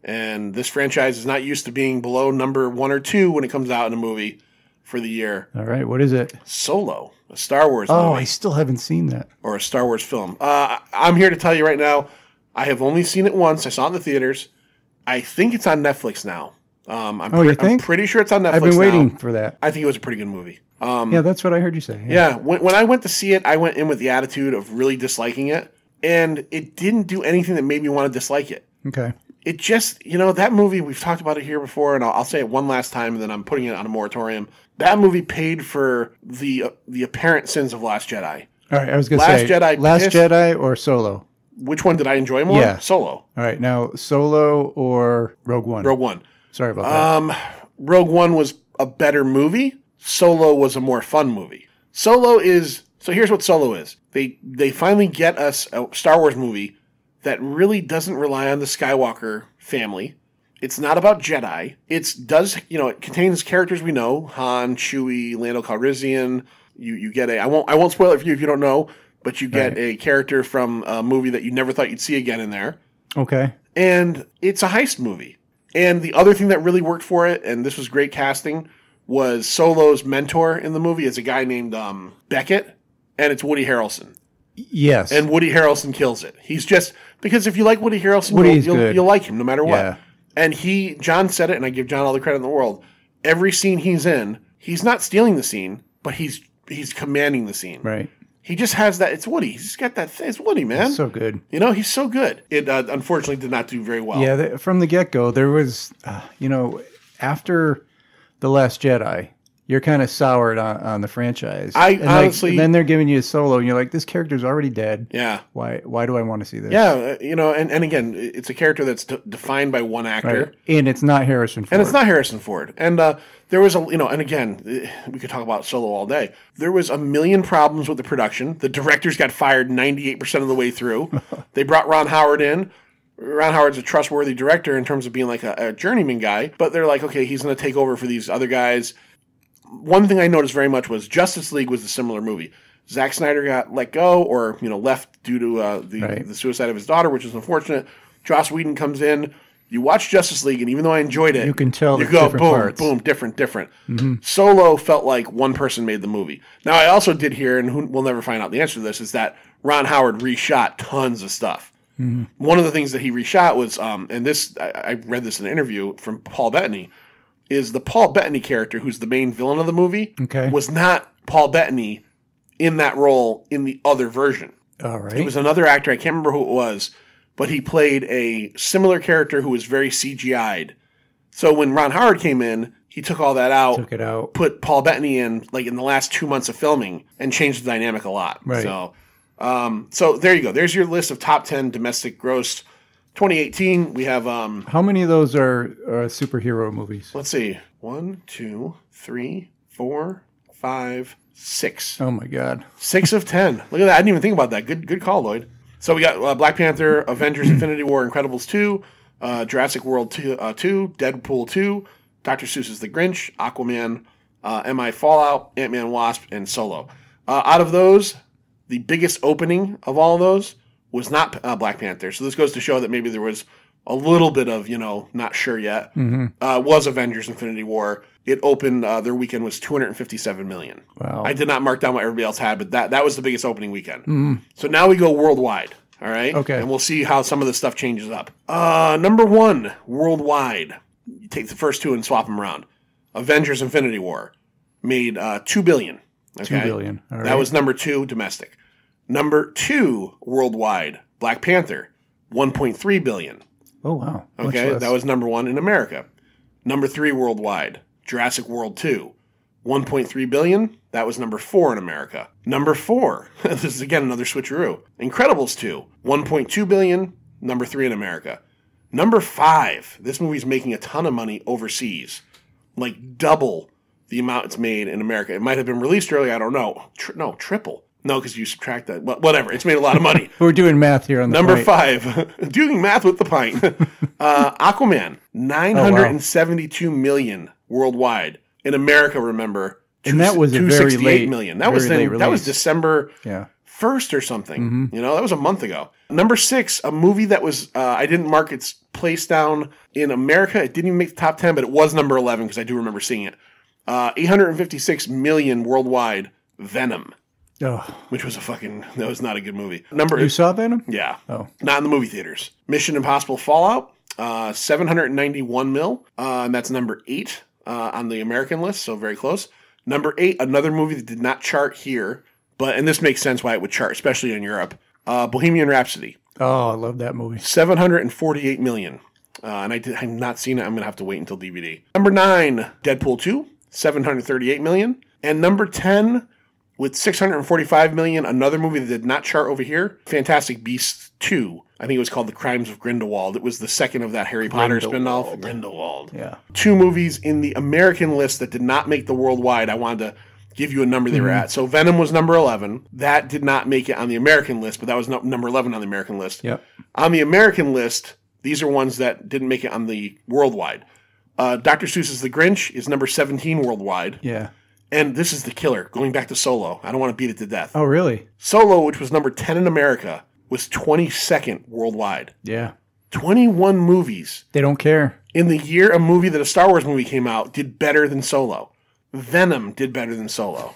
And this franchise is not used to being below number 1 or 2 when it comes out in a movie for the year. All right, what is it? Solo, a Star Wars movie. Oh, I still haven't seen that. Or a Star Wars film. I'm here to tell you right now, I have only seen it once. I saw it in the theaters. I think it's on Netflix now. You think? I'm pretty sure it's on Netflix now. I've been waiting for that. I think it was a pretty good movie. Yeah, that's what I heard you say. Yeah, when I went to see it, I went in with the attitude of really disliking it. And it didn't do anything that made me want to dislike it. Okay. It just, that movie, we've talked about it here before, and I'll say it one last time, and then I'm putting it on a moratorium. That movie paid for the apparent sins of Last Jedi. All right, I was going to say, Last Jedi or Solo? Which one did I enjoy more? Yeah. Solo. All right, now Solo or Rogue One? Rogue One. Sorry about that. Rogue One was a better movie. Solo was a more fun movie. So here's what Solo is. They finally get us a Star Wars movie that really doesn't rely on the Skywalker family. It's not about Jedi. It contains characters we know: Han, Chewie, Lando Calrissian. You get I won't spoil it for you if you don't know, but you get a character from a movie that you never thought you'd see again in there. Okay. And it's a heist movie. And the other thing that really worked for it, and this was great casting, was Solo's mentor in the movie is a guy named Beckett, and it's Woody Harrelson. Yes. And Woody Harrelson kills it. He's just, because if you like Woody Harrelson, you'll like him no matter what. Yeah. And John said it, and I give John all the credit in the world. Every scene he's in, he's not stealing the scene, but he's commanding the scene. Right. He just has that. It's Woody. He's just got that thing. It's Woody, man. He's so good. He's so good. It unfortunately did not do very well. Yeah, from the get-go, there was, after The Last Jedi, you're kind of soured on the franchise. Honestly... then they're giving you a Solo, and you're like, this character's already dead. Yeah. Why do I want to see this? Yeah, and again, it's a character that's defined by one actor. Right. And it's not Harrison Ford. And there was and again, we could talk about Solo all day. There was a million problems with the production. The directors got fired 98% of the way through. They brought Ron Howard in. Ron Howard's a trustworthy director in terms of being like a journeyman guy, but they're like, okay, he's going to take over for these other guys. One thing I noticed very much was Justice League was a similar movie. Zack Snyder got let go or left due to the suicide of his daughter, which is unfortunate. Joss Whedon comes in. You watch Justice League, and even though I enjoyed it, you can tell you go, different boom, parts. Boom, different. Mm-hmm. Solo felt like one person made the movie. Now, I also did hear, and we'll never find out the answer to this, is that Ron Howard reshot tons of stuff. Mm-hmm. One of the things that he reshot was, and this I read this in an interview from Paul Bettany, is the Paul Bettany character, who's the main villain of the movie, was not Paul Bettany in that role in the other version. All right. It was another actor. I can't remember who it was, but he played a similar character who was very CGI'd. So when Ron Howard came in, he took all that out, put Paul Bettany in like in the last 2 months of filming, and changed the dynamic a lot. Right. So there you go. There's your list of top 10 domestic gross 2018. We have how many of those are superhero movies? Let's see. 1, 2, 3, 4, 5, 6. Oh my God. 6 of 10. Look at that. I didn't even think about that. Good call, Lloyd. So we got Black Panther, Avengers: Infinity War, Incredibles 2, Jurassic World 2, Deadpool 2, Dr. Seuss's The Grinch, Aquaman, MI Fallout, Ant-Man Wasp, and Solo. Out of those, the biggest opening of all of those was not Black Panther. So this goes to show that maybe there was a little bit of, not sure yet. Mm-hmm. Was Avengers: Infinity War. It opened, their weekend was $257 million. Wow. I did not mark down what everybody else had, but that was the biggest opening weekend. Mm-hmm. So now we go worldwide, all right? Okay. And we'll see how some of this stuff changes up. Number 1, worldwide. You take the first two and swap them around. Avengers Infinity War made $2 billion. Okay? $2 billion. All right. That was number 2 domestic. Number 2 worldwide, Black Panther, $1.3 billion. Oh, wow. Much Okay, less. that was number 1 in America. Number 3 worldwide, Jurassic World 2, $1.3 billion. That was number 4 in America. Number 4, this is again another switcheroo, Incredibles 2, $1.2 billion, number 3 in America. Number 5, this movie's making a ton of money overseas, like double the amount it's made in America. It might have been released early, I don't know. Triple. No, because you subtract that. Well, whatever, it's made a lot of money. We're doing math here on the Number Pint. 5, doing math with the Pint. Aquaman, $972 million worldwide. In America, remember, And that was a very $268 late million. That was late that was release. December Yeah. 1st or something. You know, that was a month ago. Number 6, a movie that was I didn't mark its place down in America. It didn't even make the top 10, but it was number 11 because I do remember seeing it. $856 million worldwide. Venom. Oh, Which was that was not a good movie. you saw Venom? Yeah. Oh. Not in the movie theaters. Mission Impossible Fallout, $791 million, and that's number 8 on the American list, so very close. Number 8, another movie that did not chart here, and this makes sense why it would chart, especially in Europe, Bohemian Rhapsody, Oh, I love that movie. $748 million. And I've not seen it. I'm going to have to wait until DVD. Number 9, Deadpool 2, $738 million. And number 10, with $645 million, another movie that did not chart over here, Fantastic Beasts 2. I think it was called The Crimes of Grindelwald. It was the second of that Harry Potter spinoff. Grindelwald. Yeah. 2 movies in the American list that did not make the worldwide. I wanted to give you a number they were at. So Venom was number 11. That did not make it on the American list, but that was number 11 on the American list. Yep. On the American list, these are ones that didn't make it on the worldwide. Dr. Seuss's The Grinch is number 17 worldwide. Yeah. And this is the killer, going back to Solo. I don't want to beat it to death. Oh, really? Solo, which was number 10 in America, was 22nd worldwide. Yeah. 21 movies They don't care. in the year a movie that a Star Wars movie came out did better than Solo. Venom did better than Solo.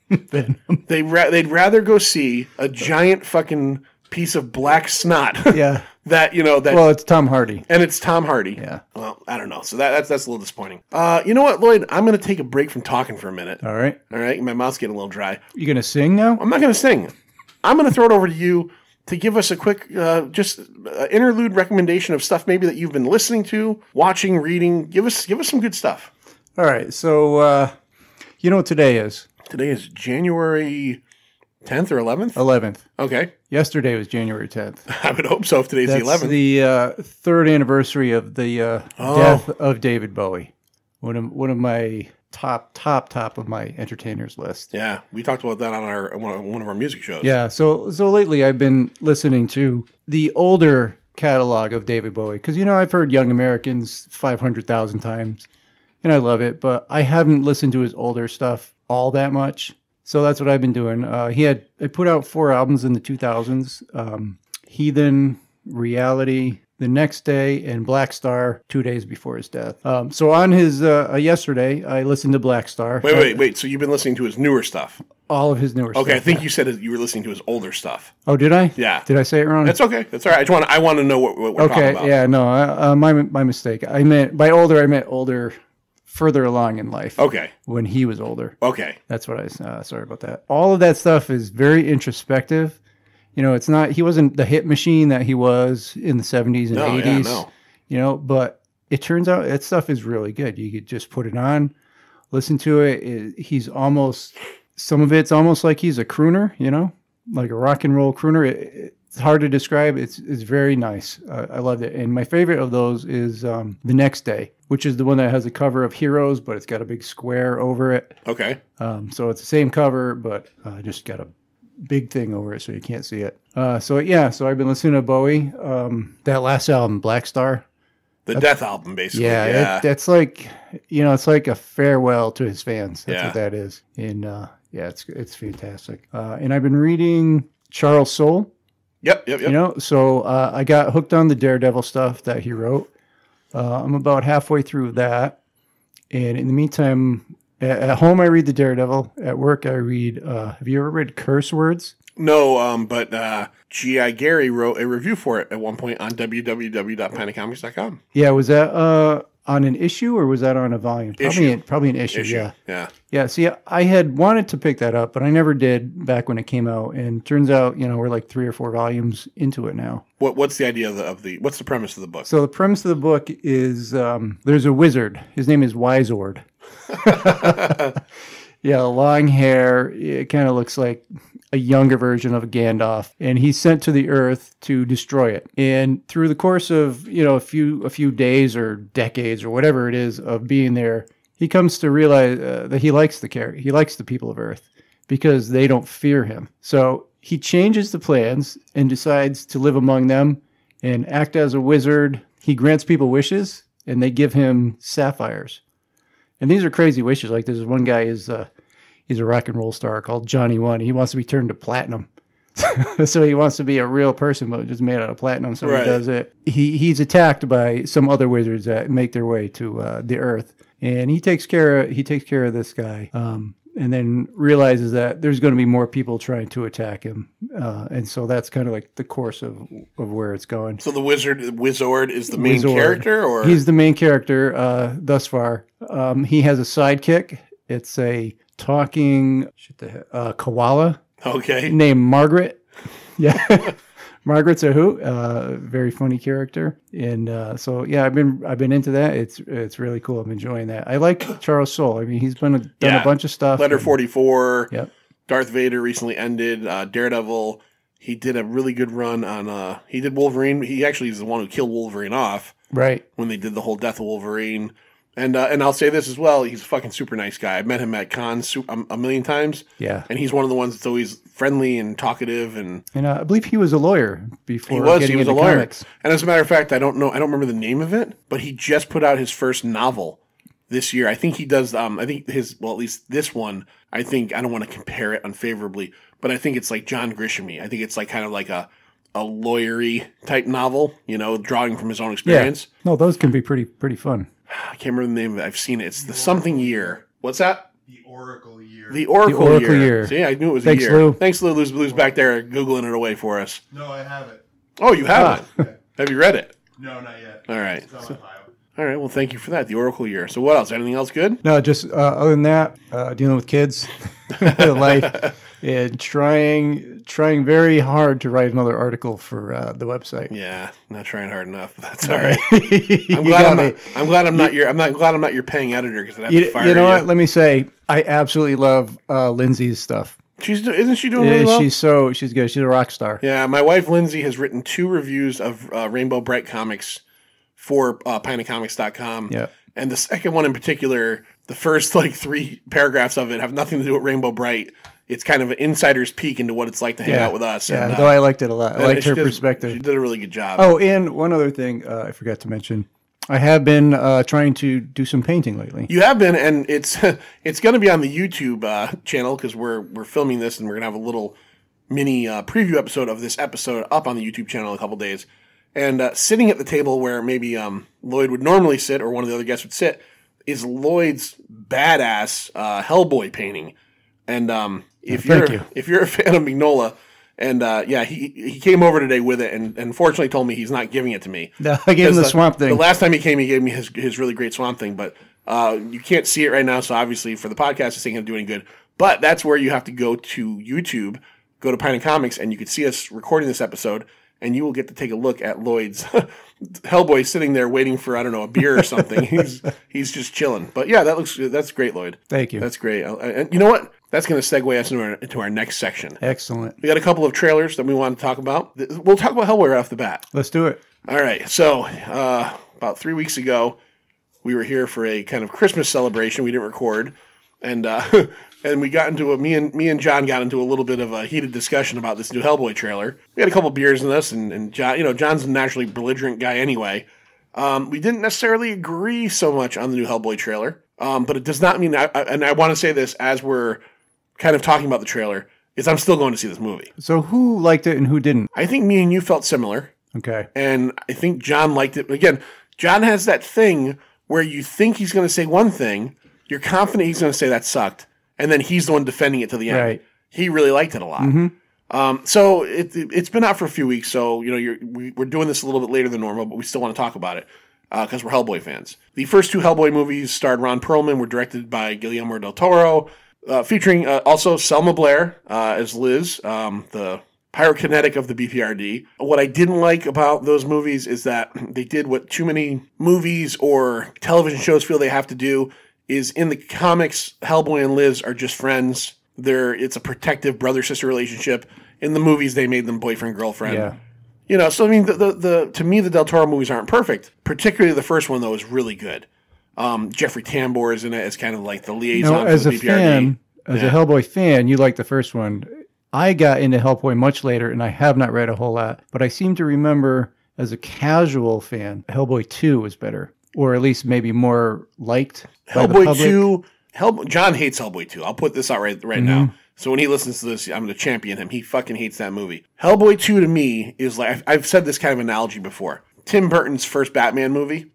Venom. They'd rather go see a giant fucking piece of black snot. Yeah. that Well, it's Tom Hardy. and it's Tom Hardy. Yeah. Well, I don't know. So that's a little disappointing. You know what, Lloyd? I'm going to take a break from talking for a minute. All right. All right? My mouth's getting a little dry. You going to sing now? I'm not going to sing. I'm going to throw it over to you to give us a quick, interlude recommendation of stuff maybe that you've been listening to, watching, reading. Give us some good stuff. All right. So, you know what today is? Today is January 10th or 11th? 11th. Okay. Yesterday was January 10th. I would hope so if today's That's the 11th. the third anniversary of the death of David Bowie. One of my top of my entertainers list. Yeah, we talked about that on one of our music shows. Yeah, so lately I've been listening to the older catalog of David Bowie because I've heard Young Americans 500,000 times, and I love it, but I haven't listened to his older stuff all that much. So that's what I've been doing. I put out 4 albums in the 2000s: Heathen, Reality, The Next Day, and Black Star 2 days before his death. So on his yesterday, I listened to Black Star. Wait. So you've been listening to his newer stuff? All of his newer stuff. Okay, I think you said you were listening to his older stuff. Oh, did I? Yeah. Did I say it wrong? That's okay. That's all right. I want to know what we're talking about. Okay, yeah, no, my mistake. I meant by older, I meant older, further along in life. Okay. When he was older. Okay. That's what sorry about that. All of that stuff is very introspective. It's not, he wasn't the hit machine that he was in the 70s and 80s. Yeah, no. But it turns out that stuff is really good. You could just put it on, listen to it. Some of it's almost like he's a crooner, like a rock and roll crooner. It's hard to describe. It's very nice. I loved it. And my favorite of those is The Next Day, which is the one that has a cover of Heroes, but it's got a big square over it. Okay. So it's the same cover, but just got a big thing over it so you can't see it. So I've been listening to Bowie. That last album, Black Star. The Death album, basically. Yeah. That's like, it's like a farewell to his fans. That's what that is. And it's fantastic. And I've been reading Charles Soule. Yep. So I got hooked on the Daredevil stuff that he wrote. I'm about halfway through that. And in the meantime, at home I read the Daredevil. At work I read, have you ever read Curse Words? No, but G.I. Gary wrote a review for it at one point on www.panicomics.com. Yeah, was that on an issue or was that on a volume? Probably an issue. Yeah. Yeah. Yeah. See, I had wanted to pick that up, but I never did back when it came out. And turns out, we're like 3 or 4 volumes into it now. What's the idea of the what's the premise of the book? So the premise of the book is there's a wizard. His name is Wiseord. Yeah, long hair. It kind of looks like a younger version of Gandalf, and he's sent to the Earth to destroy it. And through the course of a few days or decades or whatever it is of being there, he comes to realize that he likes the people of Earth because they don't fear him. So he changes the plans and decides to live among them and act as a wizard. He grants people wishes, and they give him sapphires. And these are crazy wishes. Like there's one guy he's a rock and roll star called Johnny One. He wants to be turned to platinum. So he wants to be a real person, but just made out of platinum. So He does it. He's attacked by some other wizards that make their way to the Earth, and he takes care of this guy, and then realizes that there's going to be more people trying to attack him, and so that's kind of like the course of where it's going. So the Wizard is the main character, or he's the main character thus far. He has a sidekick. It's a talking koala. Okay. Named Margaret. Yeah. Margaret's a hoot. Very funny character. And so yeah, I've been into that. It's really cool. I'm enjoying that. I like Charles Soule. I mean, he's done a bunch of stuff. Letter 44. Yep. Darth Vader recently ended. Daredevil. He did a really good run on he did Wolverine. He actually is the one who killed Wolverine off. Right. When they did the whole Death of Wolverine. And I'll say this as well. He's a fucking super nice guy. I've met him at cons a million times. Yeah. And he's one of the ones that's always friendly and talkative. And I believe he was a lawyer before he was a lawyer. Comics. And as a matter of fact, I don't remember the name of it, but he just put out his first novel this year. I think he does, at least this one, I don't want to compare it unfavorably, but I think it's like John Grisham-y. I think it's like kind of like a lawyery type novel, drawing from his own experience. Yeah. No, those can be pretty fun. I can't remember the name of it. I've seen it. It's the something year. What's that? The Oracle Year. The Oracle year. See, I knew it was Thanks, a year. Lou. Thanks, Lou. Lou's back there Googling it away for us. No, I have it. Oh, you have it? Have you read it? No, not yet. All right. It's on my pile. All right. Well, thank you for that. The Oracle year. So what else? Anything else good? No, just other than that, dealing with kids, life, and trying very hard to write another article for the website. Yeah, not trying hard enough. But that's all right. I'm glad I'm not your paying editor because I'd have to fire you. You know what? Let me say, I absolutely love Lindsay's stuff. Isn't she doing really well? She's good. She's a rock star. Yeah, my wife Lindsay has written 2 reviews of Rainbow Bright comics for pintofcomics.com. Yeah. And the second one in particular, the first 3 paragraphs of it have nothing to do with Rainbow Bright. It's kind of an insider's peek into what it's like to hang out with us. Yeah, and, though I liked it a lot. I liked her perspective. She did a really good job. Oh, and one other thing I forgot to mention. I have been trying to do some painting lately. You have been, and it's going to be on the YouTube channel because we're filming this and we're going to have a little mini preview episode of this episode up on the YouTube channel in a couple days. And sitting at the table where maybe Lloyd would normally sit or one of the other guests would sit is Lloyd's badass Hellboy painting. And if you're a fan of Mignola, and he came over today with it, and fortunately told me he's not giving it to me. No, I gave him the Swamp Thing. The last time he came, he gave me his really great Swamp Thing, but you can't see it right now, so obviously for the podcast, this ain't going to do any good. But that's where you have to go to YouTube, go to Pint and Comics, and you can see us recording this episode, and you will get to take a look at Lloyd's Hellboy sitting there waiting for, I don't know, a beer or something. He's just chilling. But yeah, that's great, Lloyd. Thank you. That's great. And you know what? That's going to segue us into our next section. Excellent. We got a couple of trailers that we want to talk about. We'll talk about Hellboy right off the bat. Let's do it. All right. So about 3 weeks ago, we were here for a kind of Christmas celebration. We didn't record. And we got into me and John got into a little bit of a heated discussion about this new Hellboy trailer. We had a couple beers in us, and John, John's a naturally belligerent guy anyway. We didn't necessarily agree so much on the new Hellboy trailer, but it does not mean and I want to say this as we're kind of talking about the trailer, is I'm still going to see this movie. So who liked it and who didn't? I think me and you felt similar. Okay. And I think John liked it. Again, John has that thing where you think he's going to say one thing, you're confident he's going to say that sucked, and then he's the one defending it to the end. Right. He really liked it a lot. Mm-hmm. So it's been out for a few weeks, so we're doing this a little bit later than normal, but we still want to talk about it. because we're Hellboy fans. The first two Hellboy movies starred Ron Perlman, were directed by Guillermo del Toro, featuring also Selma Blair as Liz, the pyrokinetic of the BPRD. What I didn't like about those movies is that they did what too many movies or television shows feel they have to do, is in the comics, Hellboy and Liz are just friends. It's a protective brother-sister relationship. In the movies, they made them boyfriend-girlfriend. Yeah. You know, so I mean, to me, the Del Toro movies aren't perfect. Particularly the first one, though, is really good. Jeffrey Tambor is in it as kind of like the liaison as for a the BPRD. fan, as a Hellboy fan, you like the first one. I got into Hellboy much later, and I have not read a whole lot. But I seem to remember, as a casual fan, Hellboy 2 was better. Or at least maybe more liked by the Hellboy public. 2, John hates Hellboy 2. I'll put this out right now. So when he listens to this, I'm going to champion him. He fucking hates that movie. Hellboy 2 to me is like, I've said this kind of analogy before. Tim Burton's first Batman movie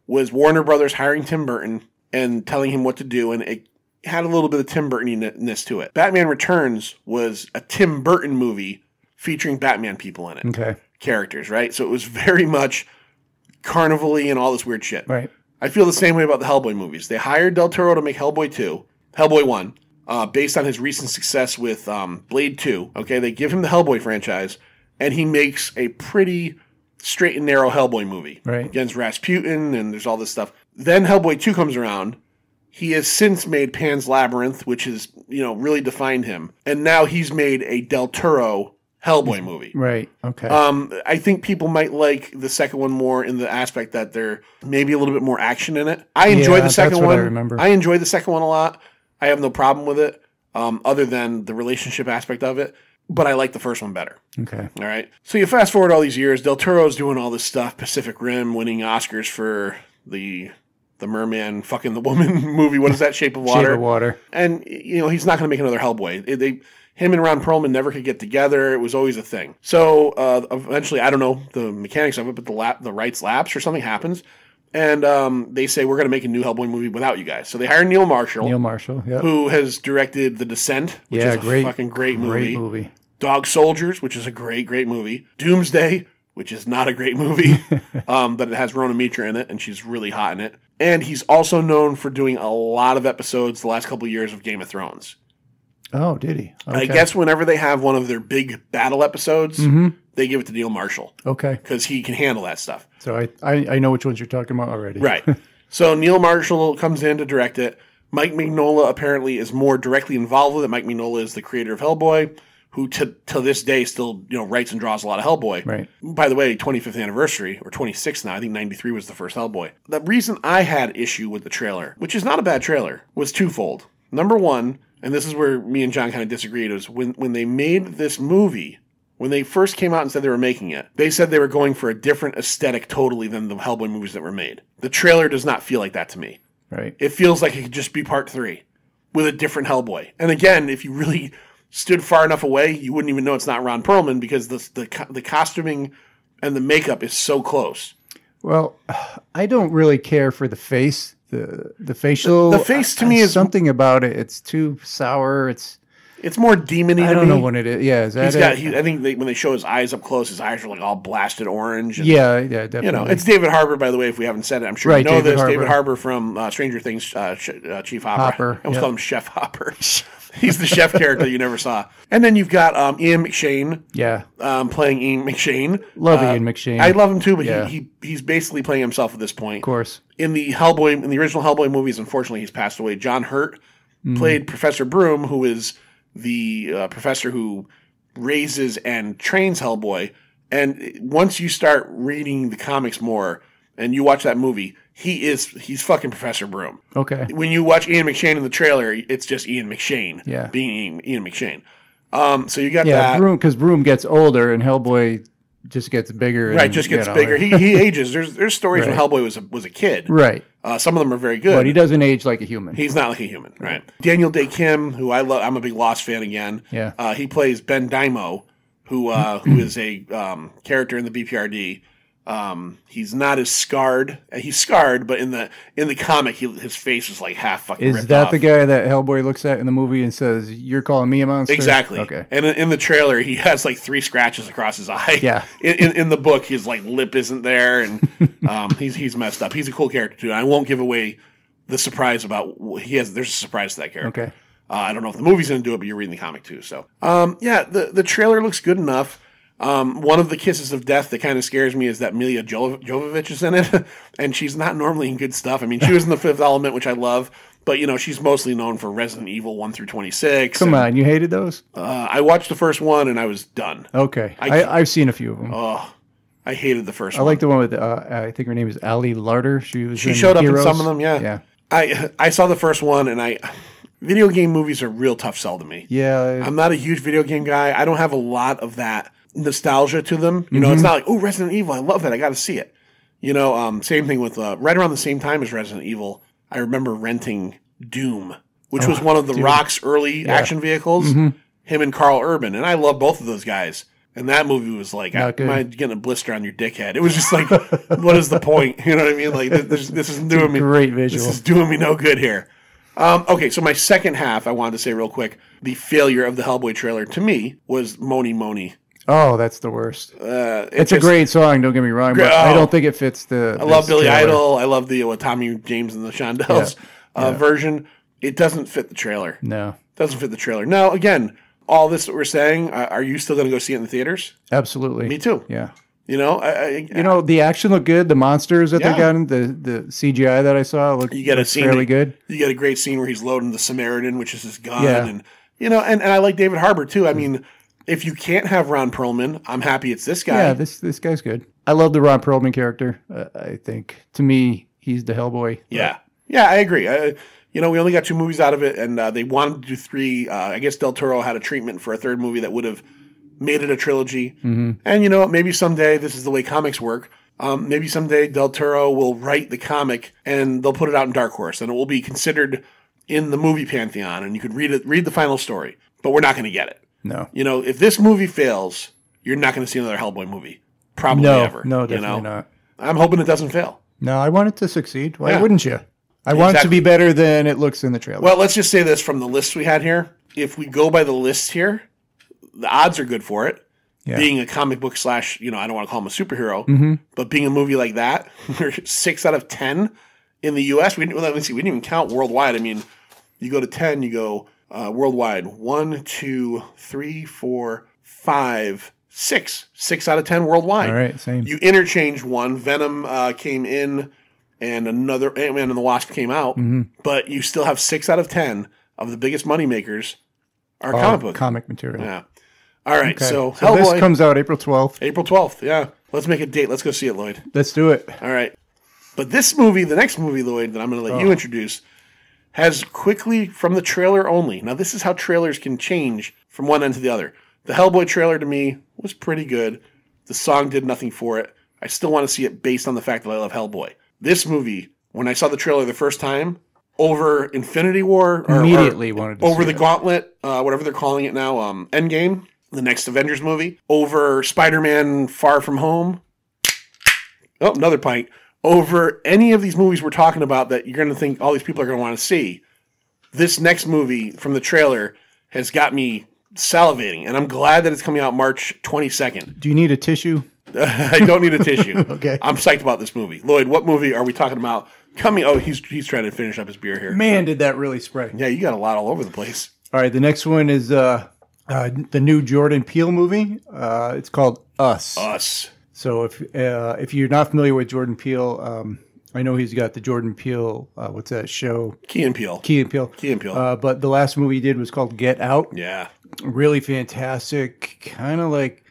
was Warner Brothers hiring Tim Burton and telling him what to do, and it had a little bit of Tim Burton-ness to it. Batman Returns was a Tim Burton movie featuring Batman people in it. Okay. Characters, right? So it was very much carnival-y and all this weird shit. Right. I feel the same way about the Hellboy movies. They hired Del Toro to make Hellboy 1, based on his recent success with Blade 2. Okay, they give him the Hellboy franchise, and he makes a pretty straight and narrow Hellboy movie. Right. Against Rasputin, and there's all this stuff. Then Hellboy 2 comes around. He has since made Pan's Labyrinth, which has, really defined him. And now he's made a Del Toro Hellboy movie. Right. Okay. I think people might like the second one more in the aspect that there may be a little bit more action in it. I enjoy the second one. I remember. I enjoy the second one a lot. I have no problem with it, other than the relationship aspect of it. But I like the first one better. Okay. All right. So you fast forward all these years, Del Toro's doing all this stuff, Pacific Rim, winning Oscars for the merman fucking the woman movie. What is that? Shape of Water. Shape of Water. And, he's not going to make another Hellboy. Him and Ron Perlman never could get together. It was always a thing. So eventually, I don't know the mechanics of it, but the rights lapse or something happens. And they say, we're going to make a new Hellboy movie without you guys. So they hire Neil Marshall. Yep. Who has directed The Descent, which is a fucking great movie. Great movie. Dog Soldiers, which is a great movie. Doomsday, which is not a great movie, but it has Rona Mitra in it, and she's really hot in it. And he's also known for doing a lot of episodes the last couple of years of Game of Thrones. Oh, did he? Okay. I guess whenever they have one of their big battle episodes, they give it to Neil Marshall. Okay. Because he can handle that stuff. So I know which ones you're talking about already. Right. So Neil Marshall comes in to direct it. Mike Mignola apparently is more directly involved with it. Mike Mignola is the creator of Hellboy, who to this day still writes and draws a lot of Hellboy. Right. By the way, 25th anniversary, or 26th now, I think 93 was the first Hellboy. The reason I had issue with the trailer, which is not a bad trailer, was twofold. Number one, and this is where me and John kind of disagreed, was when they made this movie, when they first came out and said they were making it, they said they were going for a different aesthetic totally than the Hellboy movies that were made. The trailer does not feel like that to me. Right. It feels like it could just be part 3 with a different Hellboy. And again, if you really stood far enough away, you wouldn't even know it's not Ron Perlman because the costuming and the makeup is so close. Well, I don't really care for the face. The facial. The face to me is something about it. It's too sour. It's more demony. I don't know what it is. Yeah, is that I think when they show his eyes up close, his eyes are like all blasted orange. And, yeah, definitely. It's David Harbour, by the way. If we haven't said it, I'm sure right, you know David this. Harbour. David Harbour from Stranger Things, Chief Hopper. I almost called him Chef Hopper. He's the chef character you never saw. And then you've got Ian McShane. Yeah. Playing Ian McShane. Love Ian McShane. I love him too, but he's basically playing himself at this point. Of course. In the original Hellboy movies, unfortunately, he's passed away. John Hurt played Professor Broom, who is the professor who raises and trains Hellboy. And once you start reading the comics more and you watch that movie, he's fucking Professor Broom. Okay. When you watch Ian McShane in the trailer, it's just Ian McShane being Ian McShane. So you got that. Because Broom gets older and Hellboy just gets bigger. Right, just gets bigger. He ages. There's stories when Hellboy was a kid. Right. Some of them are very good. But he doesn't age like a human. He's not like a human, right? Daniel Day Kim, who I love, I'm a big Lost fan again. Yeah. He plays Ben Daimo, who is a character in the BPRD. He's not as scarred. He's scarred, but in the comic, his face is like half fucking ripped Is that off. the guy that Hellboy looks at in the movie and says, "You're calling me a monster"? Exactly. Okay. And in the trailer, he has like 3 scratches across his eye. Yeah. In the book, his like lip isn't there, and he's messed up. He's a cool character too. I won't give away the surprise about there's a surprise to that character. Okay. I don't know if the movie's going to do it, but you're reading the comic too. So, the trailer looks good enough. One of the kisses of death that kind of scares me is that Milla Jovovich is in it, and she's not normally in good stuff. I mean, she was in The Fifth Element, which I love, but she's mostly known for Resident Evil 1 through 26. Come on, you hated those? I watched the first one and I was done. Okay, I've seen a few of them. Oh, I hated the first I one. like the one with I think her name is Ali Larter. She showed up Heroes. in some of them. Yeah. Yeah. I saw the first one, and video game movies are a real tough sell to me. Yeah. I'm not a huge video game guy. I don't have a lot of that nostalgia to them. It's not like, oh, Resident Evil, I love that, I got to see it. Same thing with right around the same time as Resident Evil, I remember renting Doom, which was one of the Rock's early action vehicles. Him and Carl Urban, and I love both of those guys. And that movie was like, am I getting a blister on your dickhead? It was just like, what is the point? You know what I mean? Like, this isn't doing me. Great visual. This is doing me no good here. Okay, so my second half, I wanted to say real quick, the failure of the Hellboy trailer to me was Moni Moni. Oh, that's the worst. It's just a great song, don't get me wrong, but I don't think it fits the. I love Billy Idol. I love the Tommy James and the Shondells version. It doesn't fit the trailer. No. Doesn't fit the trailer. Now, again, all this that we're saying, are you still going to go see it in the theaters? Absolutely. Me too. Yeah. The action looked good. The monsters that they got in, the CGI that I saw looked fairly good. You get a great scene where he's loading the Samaritan, which is his gun. Yeah. And I like David Harbour too. I mean, if you can't have Ron Perlman, I'm happy it's this guy. Yeah, this guy's good. I love the Ron Perlman character. I think, to me, he's the Hellboy. Yeah. Yeah, I agree. We only got 2 movies out of it, and they wanted to do 3. I guess Del Toro had a treatment for a 3rd movie that would have made it a trilogy. Mm-hmm. And, maybe someday, this is the way comics work, maybe someday Del Toro will write the comic, and they'll put it out in Dark Horse, and it will be considered in the movie pantheon, and you could read the final story. But we're not going to get it. No. If this movie fails, you're not going to see another Hellboy movie. Probably ever. No, definitely not. I'm hoping it doesn't fail. No, I want it to succeed. Why wouldn't you? I want it to be better than it looks in the trailer. Well, let's just say this from the list we had here. If we go by the list here, the odds are good for it. Yeah. Being a comic book / I don't want to call him a superhero, but being a movie like that, we're 6 out of 10 in the U.S. We didn't even count worldwide. I mean, you go to 10, you go worldwide. 1, 2, 3, 4, 5, 6. 6 out of 10 worldwide. All right, same. You interchange one. Venom came in, and another Ant-Man and the Wasp came out, but you still have 6 out of 10 of the biggest moneymakers are comic material. Yeah. All right, okay. so Hellboy. This comes out April 12th. April 12th, yeah. Let's make a date. Let's go see it, Lloyd. Let's do it. All right. But this movie, the next movie, Lloyd, that I'm going to let you introduce, has quickly, from the trailer only. Now, this is how trailers can change from one end to the other. The Hellboy trailer, to me, was pretty good. The song did nothing for it. I still want to see it based on the fact that I love Hellboy. This movie, when I saw the trailer the first time, over Infinity War, immediately wanted to over see the Gauntlet, whatever they're calling it now, Endgame, the next Avengers movie, over Spider-Man Far From Home. Oh, another pint. Over any of these movies we're talking about that you're going to think all these people are going to want to see, this next movie from the trailer has got me salivating, and I'm glad that it's coming out March 22nd. Do you need a tissue? I don't need a tissue. Okay. I'm psyched about this movie. Lloyd, what movie are we talking about coming? Oh, he's trying to finish up his beer here. Man, did that really spray. Yeah, you got a lot all over the place. All right, the next one is the new Jordan Peele movie. It's called Us. Us. So if you're not familiar with Jordan Peele, I know he's got the Jordan Peele, what's that show? Key and Peele. But the last movie he did was called Get Out. Yeah. Really fantastic, kind of like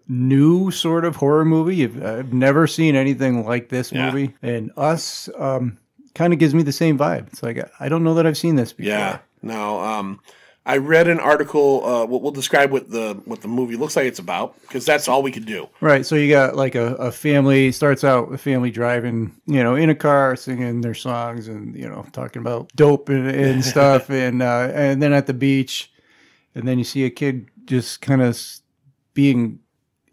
new sort of horror movie. I've never seen anything like this movie. And Us kind of gives me the same vibe. It's like, I don't know that I've seen this before. Yeah. No, I read an article. We'll describe what the movie looks like it's about, because that's all we could do. Right. So you got like a family. Starts out with a family driving, in a car, singing their songs, and talking about dope and stuff, and then at the beach, and then you see a kid just kind of being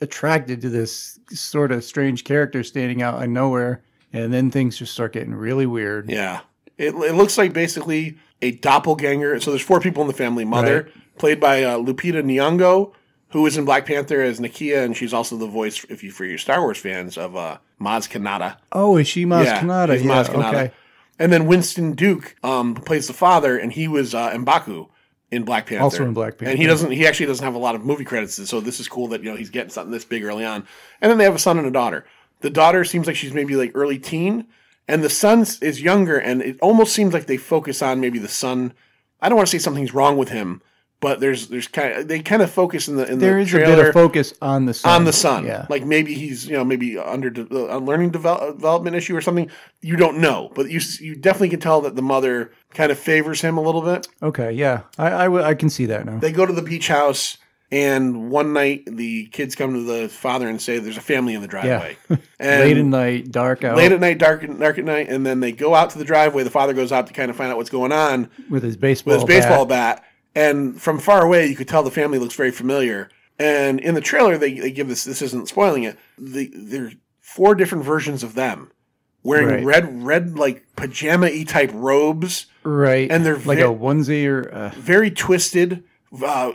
attracted to this sort of strange character standing out of nowhere, and then things just start getting really weird. Yeah. It looks like basically a doppelganger. So there's 4 people in the family. Mother, played by Lupita Nyong'o, who is in Black Panther as Nakia, and she's also the voice, for your Star Wars fans, of Maz Kanata. Oh, is she Maz Kanata? He's Maz Kanata. Okay. And then Winston Duke plays the father, and he was M'Baku in Black Panther. Also in Black Panther. And he actually doesn't have a lot of movie credits, so this is cool that he's getting something this big early on. And then they have a son and a daughter. The daughter seems like she's maybe like early teen, and the son is younger, and it almost seems like they focus on maybe the son. I don't want to say something's wrong with him, but they kind of focus in the trailer. There is a bit of focus on the son. On the son. Yeah. Like maybe he's, maybe under a learning development issue or something. You don't know, but you definitely can tell that the mother kind of favors him a little bit. Okay, yeah. I can see that now. They go to the beach house, and one night the kids come to the father and say there's a family in the driveway. Yeah. And late at night, dark out. Late at night, dark at night, and then they go out to the driveway. The father goes out to kind of find out what's going on. With his baseball bat. And from far away, you could tell the family looks very familiar. And in the trailer, they give this isn't spoiling it, there's 4 different versions of them wearing red like pajama-y type robes. Right. And they're like a onesie or... very twisted,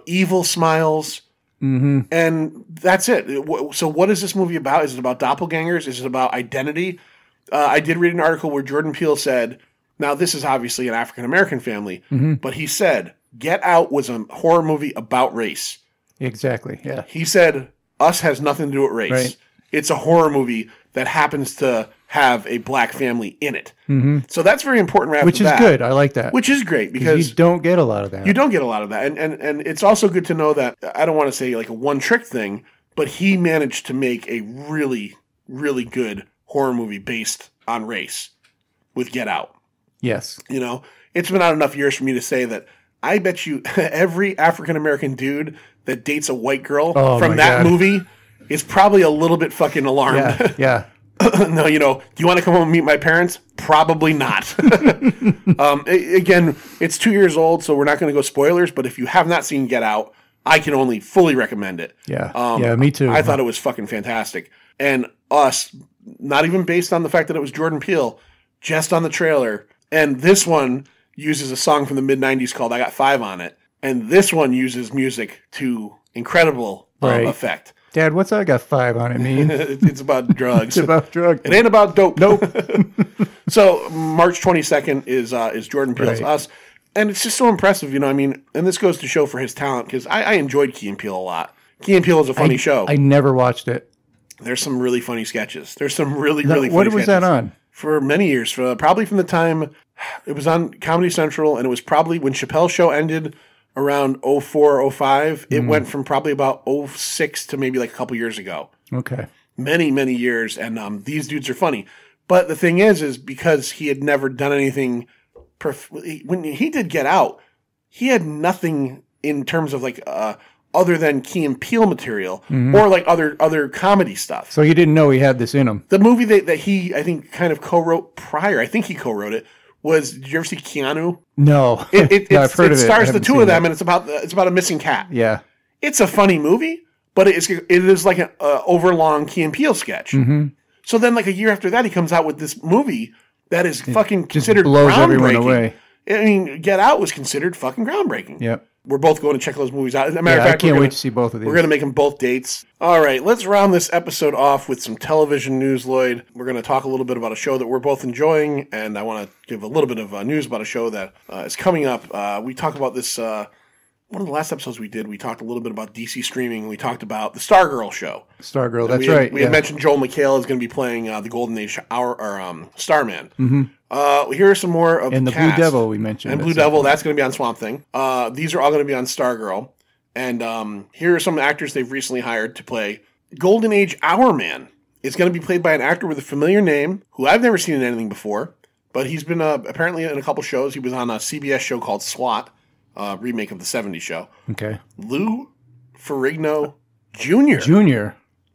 evil smiles. Mm-hmm. And that's it. So what is this movie about? Is it about doppelgangers? Is it about identity? I did read an article where Jordan Peele said, now this is obviously an African-American family, but he said, Get Out was a horror movie about race. Exactly, yeah. He said, Us has nothing to do with race. Right. It's a horror movie that happens to have a black family in it. Mm-hmm. So that's very important right Which is good. I like that. Which is great because you don't get a lot of that. You don't get a lot of that. And it's also good to know that, I don't want to say like a one-trick thing, but he managed to make a really, really good horror movie based on race with Get Out. Yes. It's been out enough years for me to say that I bet you every African-American dude that dates a white girl from that movie is probably a little bit fucking alarmed. Yeah. No, do you want to come home and meet my parents? Probably not. Again, it's 2 years old, so we're not going to go spoilers, but if you have not seen Get Out, I can only fully recommend it. Yeah, me too. I thought it was fucking fantastic. And Us, not even based on the fact that it was Jordan Peele, just on the trailer. And this one uses a song from the mid-'90s called I Got 5 on it. And this one uses music to incredible effect. Dad, what's I Got 5 on it mean? It's about drugs. It's about drugs. It ain't about dope. Nope. So March 22nd is Jordan Peele's Us. And it's just so impressive, and this goes to show for his talent, because I enjoyed Key and Peele a lot. Key and Peele is a funny show. I never watched it. There's some really funny sketches. There's some really funny sketches. What was that on? For many years, probably from the time it was on Comedy Central, and it was probably when Chappelle's show ended around 04, 05. It went from probably about 06 to maybe like a couple years ago. Okay. Many, many years, and these dudes are funny. But the thing is because he had never done anything, when he did Get Out, he had nothing in terms of like other than Key and Peele material or like other comedy stuff. So you didn't know he had this in him. The movie that he, I think, kind of co-wrote prior, I think he co-wrote it, was, did you ever see Keanu? No. No, I've heard of it. It stars the two of them, and it's about a missing cat. Yeah. It's a funny movie, but it is like an overlong Key and Peele sketch. Mm-hmm. So then, like a year after that, he comes out with this movie that is fucking considered blows groundbreaking. Everyone away. I mean, Get Out was considered fucking groundbreaking. Yep. We're both going to check those movies out. As a matter of fact, I can't wait to see both of these. We're going to make them both dates. All right, let's round this episode off with some television news, Lloyd. We're going to talk a little bit about a show that we're both enjoying, and I want to give a little bit of news about a show that is coming up. We talked about this, one of the last episodes we did, we talked a little bit about DC streaming, and we talked about the Stargirl show. Stargirl, that's right. We had mentioned Joel McHale is going to be playing the Golden Age Starman. Mm-hmm. Here are some more of and the cast. Blue Devil we mentioned. And Blue Devil, that's going to be on Swamp Thing. These are all going to be on Stargirl. And here are some actors they've recently hired to play Golden Age Hourman. It's going to be played by an actor with a familiar name who I've never seen in anything before, but he's been apparently in a couple shows. He was on a CBS show called SWAT, remake of the 70s show. Okay. Lou Ferrigno Jr. Jr.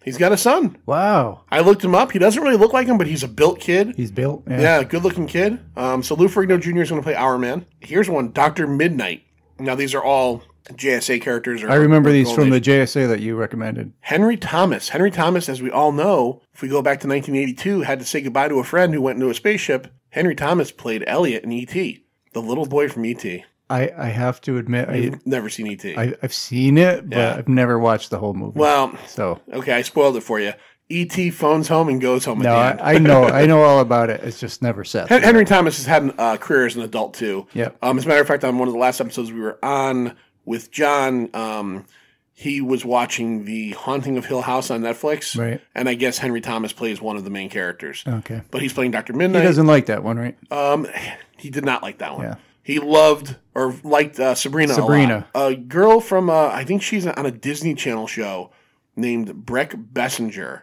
He's got a son. Wow. I looked him up. He doesn't really look like him, but he's a built kid. He's built? Yeah, good-looking kid. So Lou Ferrigno Jr. is going to play Hourman. Here's one, Dr. Midnight. Now, these are all JSA characters. I remember these from the Golden Age. JSA that you recommended. Henry Thomas. Henry Thomas, as we all know, if we go back to 1982, had to say goodbye to a friend who went into a spaceship. Henry Thomas played Elliot in E.T., the little boy from E.T. I have to admit, I've never seen E.T. I've seen it, but Yeah. I've never watched the whole movie. Well, so okay, I spoiled it for you. E.T. phones home and goes home no, at the end. I know all about it. It's just never set. Henry Thomas has had a career as an adult, too. Yep. As a matter of fact, on one of the last episodes we were on with John, he was watching The Haunting of Hill House on Netflix. Right. And I guess Henry Thomas plays one of the main characters. Okay. But he's playing Dr. He Midnight. doesn't like that one, right? He did not like that one. Yeah. He loved or liked Sabrina. Sabrina. A lot. A girl from, I think she's on a Disney Channel show named Breck Bessinger.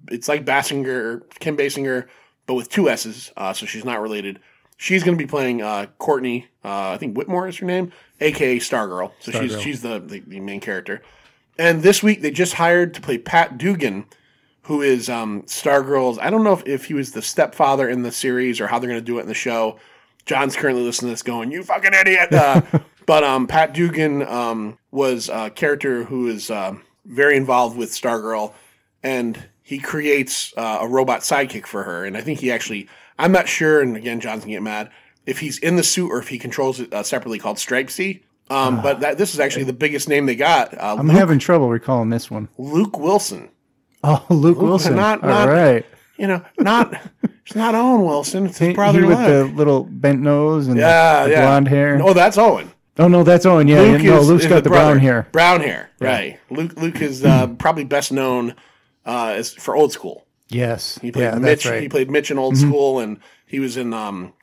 It's like Basinger, Kim Basinger, but with two S's, so she's not related. She's going to be playing Courtney, I think Whitmore is her name, a.k.a. Stargirl. So she's the main character. And this week they just hired to play Pat Dugan, who is Stargirl's, I don't know if he was the stepfather in the series or how they're going to do it in the show. John's currently listening to this going, you fucking idiot. But Pat Dugan was a character who is very involved with Stargirl, and he creates a robot sidekick for her. And I think he actually, I'm not sure, and again, John's going to get mad, if he's in the suit or if he controls it separately called Stripesy. But this is actually the biggest name they got. I'm having trouble recalling this one. Luke Wilson. Oh, Luke Wilson. All right. You know, it's not Owen Wilson. It's his He brother. with the little bent nose and the yeah. blonde hair. No, that's Owen. Oh, no, that's Owen. Yeah, Luke's got the brown hair. Brown hair, right. Luke is probably best known as for Old School. Yes. He played Mitch. Right. He played Mitch in Old School, and he was in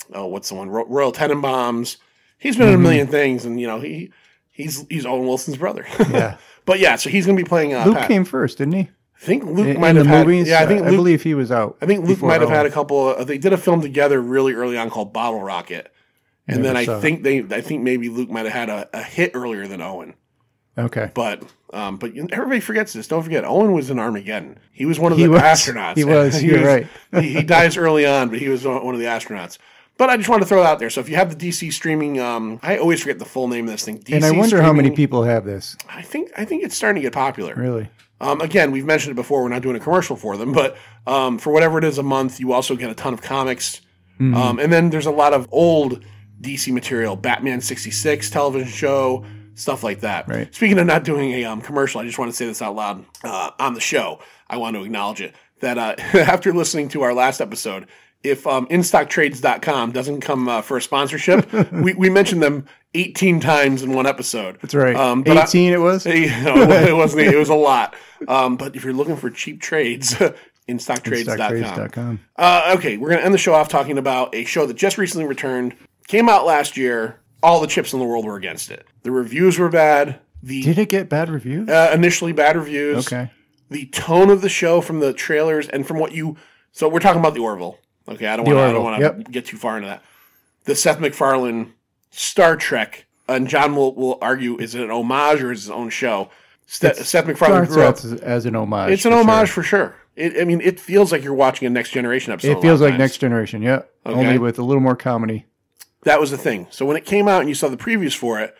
what's the one? Royal Tenenbaums. He's been in a million things, and you know he's Owen Wilson's brother. Yeah. But yeah, so he's going to be playing. Luke Pat. came first, didn't he? I think Luke in might have the had. Movies, Yeah, I believe he was out. I think Luke might have had a couple. They did a film together really early on called Bottle Rocket, and then I think maybe Luke might have had a hit earlier than Owen. Okay, but everybody forgets this. Don't forget, Owen was in Armageddon. He was one of the astronauts. He was. You're right. he dies early on, but he was one of the astronauts. But I just wanted to throw it out there. So if you have the DC streaming, I always forget the full name of this thing. DC and I wonder streaming, how many people have this. I think it's starting to get popular. Really. Again, we've mentioned it before. We're not doing a commercial for them, but for whatever it is a month, you also get a ton of comics. And then there's a lot of old DC material, Batman 66 television show, stuff like that. Right. Speaking of not doing a commercial, I just want to say this out loud on the show. I want to acknowledge it. That after listening to our last episode, if InStockTrades.com doesn't come for a sponsorship, we mentioned them 18 times in one episode. That's right. 18 it was? It wasn't. It was a lot. But if you're looking for cheap trades, InStockTrades.com. Okay, we're going to end the show off talking about a show that just recently returned. Came out last year. All the chips in the world were against it. The reviews were bad. Did it get bad reviews? Initially bad reviews. Okay. The tone of the show from the trailers and from what you... So we're talking about the Orville. Okay, I don't want to get too far into that. The Seth MacFarlane Star Trek, and John will argue, is it an homage or is it his own show? Seth MacFarlane grew up as an homage. It's an homage for sure. It feels like you're watching a Next Generation episode. It feels like Next Generation, yeah. Okay. Only with a little more comedy. That was the thing. So when it came out and you saw the previews for it,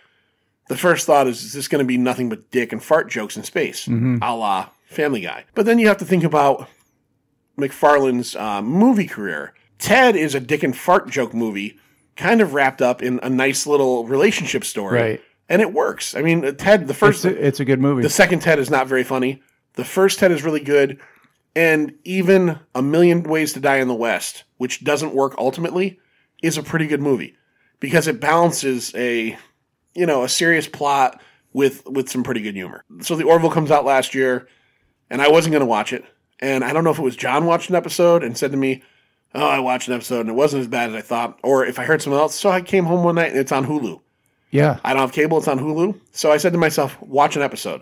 the first thought is this going to be nothing but dick and fart jokes in space, a la Family Guy? But then you have to think about MacFarlane's movie career. Ted is a dick and fart joke movie, kind of wrapped up in a nice little relationship story. Right. And it works. I mean, Ted, the first... It's a good movie. The second Ted is not very funny. The first Ted is really good. And even A Million Ways to Die in the West, which doesn't work ultimately, is a pretty good movie. Because it balances a serious plot with some pretty good humor. So the Orville comes out last year, and I wasn't going to watch it. And I don't know if it was John watched an episode and said to me, oh, I watched an episode and it wasn't as bad as I thought. Or if I heard someone else, so I came home one night and it's on Hulu. Yeah. I don't have cable, it's on Hulu. So I said to myself, watch an episode.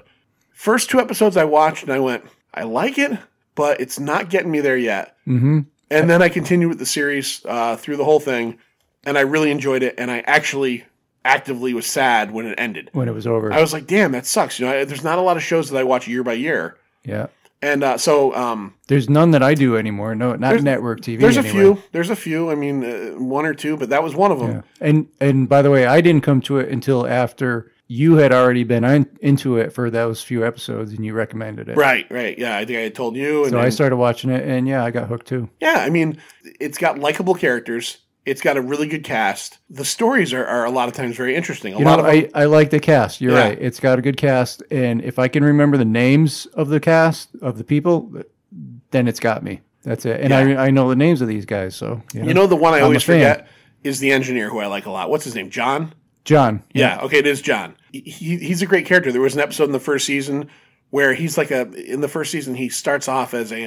First 2 episodes I watched and I went, I like it, but it's not getting me there yet. Mm-hmm. And then I continued with the series through the whole thing and I really enjoyed it. And I actually actively was sad when it ended. When it was over. I was like, damn, that sucks. There's not a lot of shows that I watch year by year. Yeah. And so... there's none that I do anymore. No, not network TV There's anyway. There's a few. I mean, 1 or 2, but that was one of them. Yeah. And by the way, I didn't come to it until after you had already been into it for those few episodes, and you recommended it. Right. Yeah, I think I had told you. And so I started watching it, and I got hooked too. Yeah, I mean, it's got likable characters. It's got a really good cast. The stories are a lot of times very interesting. I like the cast. You're right. It's got a good cast, and if I can remember the names of the cast of the people, then it's got me. That's it. And I know the names of these guys. So the one I always forget is the engineer who I like a lot. What's his name? John. Yeah. Okay, it is John. He's a great character. There was an episode in the first season where he's in the first season he starts off as a